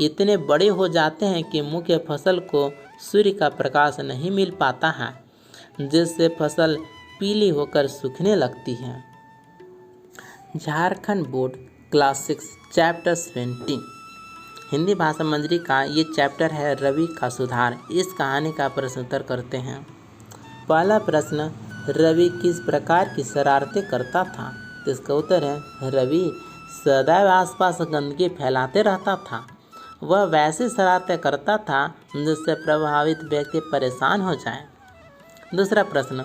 इतने बड़े हो जाते हैं कि मुख्य फसल को सूर्य का प्रकाश नहीं मिल पाता है, जिससे फसल पीली होकर सूखने लगती है। Jharkhand board class 6 chapter 20 Hindi भाषा मंजरी का ये चैप्टर है रवि का सुधार। इस कहानी का प्रश्न उत्तर करते हैं। पहला प्रश्न, रवि किस प्रकार की शरारतें करता था? इसका उत्तर है रवि सदैव आसपास गंदगी फैलाते रहता था। वह वैसी शरारतें करता था जिससे प्रभावित व्यक्ति परेशान हो जाए। दूसरा प्रश्न,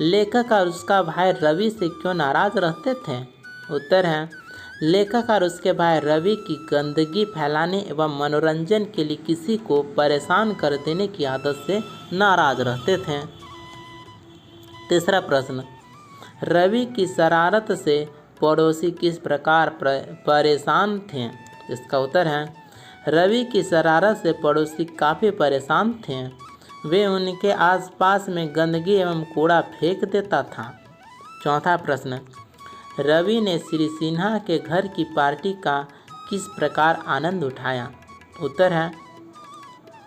लेखक और उसका भाई रवि से क्यों नाराज रहते थे? उत्तर है लेखक और उसके भाई रवि की गंदगी फैलाने एवं मनोरंजन के लिए किसी को परेशान कर देने की आदत से नाराज रहते थे। तीसरा प्रश्न, रवि की शरारत से पड़ोसी किस प्रकार परेशान थे? इसका उत्तर है रवि की शरारत से पड़ोसी काफ़ी परेशान थे। वे उनके आसपास में गंदगी एवं कूड़ा फेंक देता था। चौथा प्रश्न, रवि ने श्री सिन्हा के घर की पार्टी का किस प्रकार आनंद उठाया? उत्तर है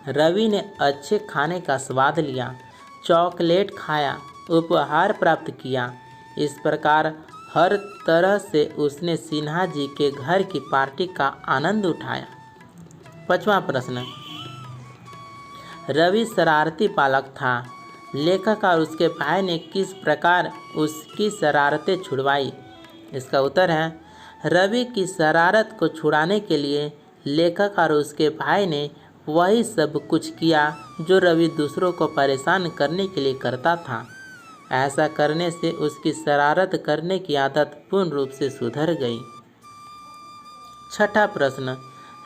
रवि ने अच्छे खाने का स्वाद लिया, चॉकलेट खाया, उपहार प्राप्त किया। इस प्रकार हर तरह से उसने सिन्हा जी के घर की पार्टी का आनंद उठाया। पांचवा प्रश्न, रवि शरारती बालक था। लेखक और उसके भाई ने किस प्रकार उसकी शरारतें छुड़वाई? इसका उत्तर है रवि की शरारत को छुड़ाने के लिए लेखक और उसके भाई ने वही सब कुछ किया जो रवि दूसरों को परेशान करने के लिए करता था। ऐसा करने से उसकी शरारत करने की आदत पूर्ण रूप से सुधर गई। छठा प्रश्न,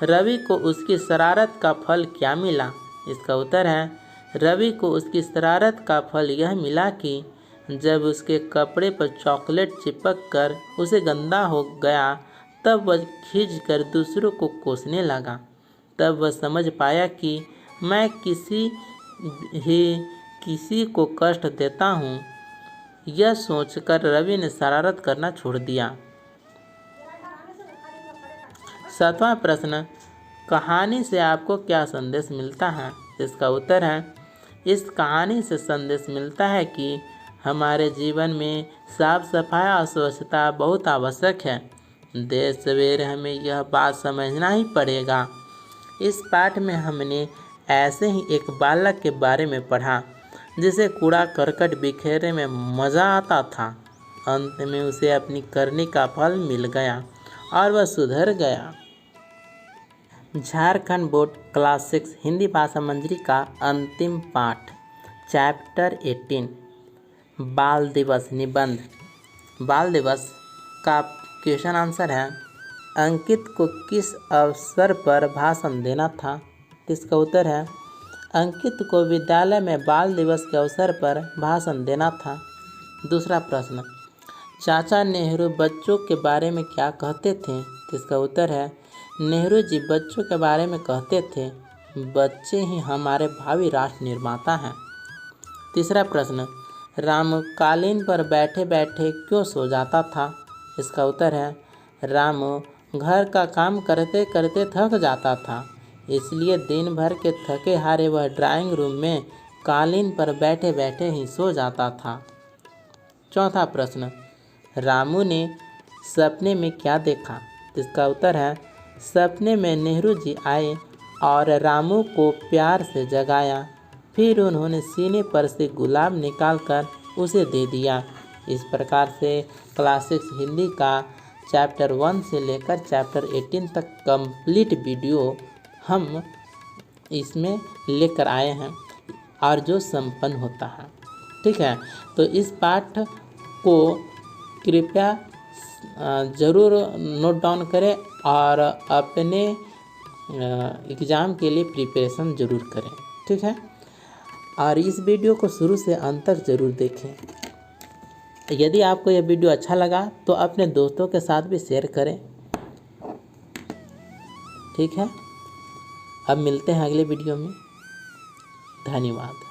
रवि को उसकी शरारत का फल क्या मिला? इसका उत्तर है रवि को उसकी शरारत का फल यह मिला कि जब उसके कपड़े पर चॉकलेट चिपक कर उसे गंदा हो गया, तब वह खींचकर दूसरों को कोसने लगा। तब वह समझ पाया कि मैं किसी को कष्ट देता हूँ। यह सोचकर रवि ने शरारत करना छोड़ दिया। सातवां प्रश्न, कहानी से आपको क्या संदेश मिलता है? इसका उत्तर है इस कहानी से संदेश मिलता है कि हमारे जीवन में साफ सफाई और स्वच्छता बहुत आवश्यक है। देर सवेर हमें यह बात समझना ही पड़ेगा। इस पाठ में हमने ऐसे ही एक बालक के बारे में पढ़ा जिसे कूड़ा करकट बिखेरने में मज़ा आता था, अंत में उसे अपनी करनी का फल मिल गया और वह सुधर गया। झारखंड बोर्ड क्लास 6 हिंदी भाषा मंजरी का अंतिम पाठ, चैप्टर 18 बाल दिवस निबंध। बाल दिवस का क्वेश्चन आंसर है, अंकित को किस अवसर पर भाषण देना था? इसका उत्तर है, अंकित को विद्यालय में बाल दिवस के अवसर पर भाषण देना था। दूसरा प्रश्न, चाचा नेहरू बच्चों के बारे में क्या कहते थे? इसका उत्तर है, नेहरू जी बच्चों के बारे में कहते थे, बच्चे ही हमारे भावी राष्ट्र निर्माता हैं। तीसरा प्रश्न, राम कालीन पर बैठे बैठे क्यों सो जाता था? इसका उत्तर है, राम घर का काम करते करते थक जाता था, इसलिए दिन भर के थके हारे वह ड्राइंग रूम में कालीन पर बैठे बैठे ही सो जाता था। चौथा प्रश्न, रामू ने सपने में क्या देखा? इसका उत्तर है, सपने में नेहरू जी आए और रामू को प्यार से जगाया, फिर उन्होंने सीने पर से गुलाब निकालकर उसे दे दिया। इस प्रकार से क्लास 6 हिंदी का चैप्टर 1 से लेकर चैप्टर 18 तक कंप्लीट वीडियो हम इसमें लेकर आए हैं और जो संपन्न होता है। ठीक है, तो इस पाठ को कृपया ज़रूर नोट डाउन करें और अपने एग्ज़ाम के लिए प्रिपरेशन ज़रूर करें। ठीक है, और इस वीडियो को शुरू से अंत तक ज़रूर देखें। यदि आपको यह वीडियो अच्छा लगा तो अपने दोस्तों के साथ भी शेयर करें। ठीक है, अब मिलते हैं अगले वीडियो में। धन्यवाद।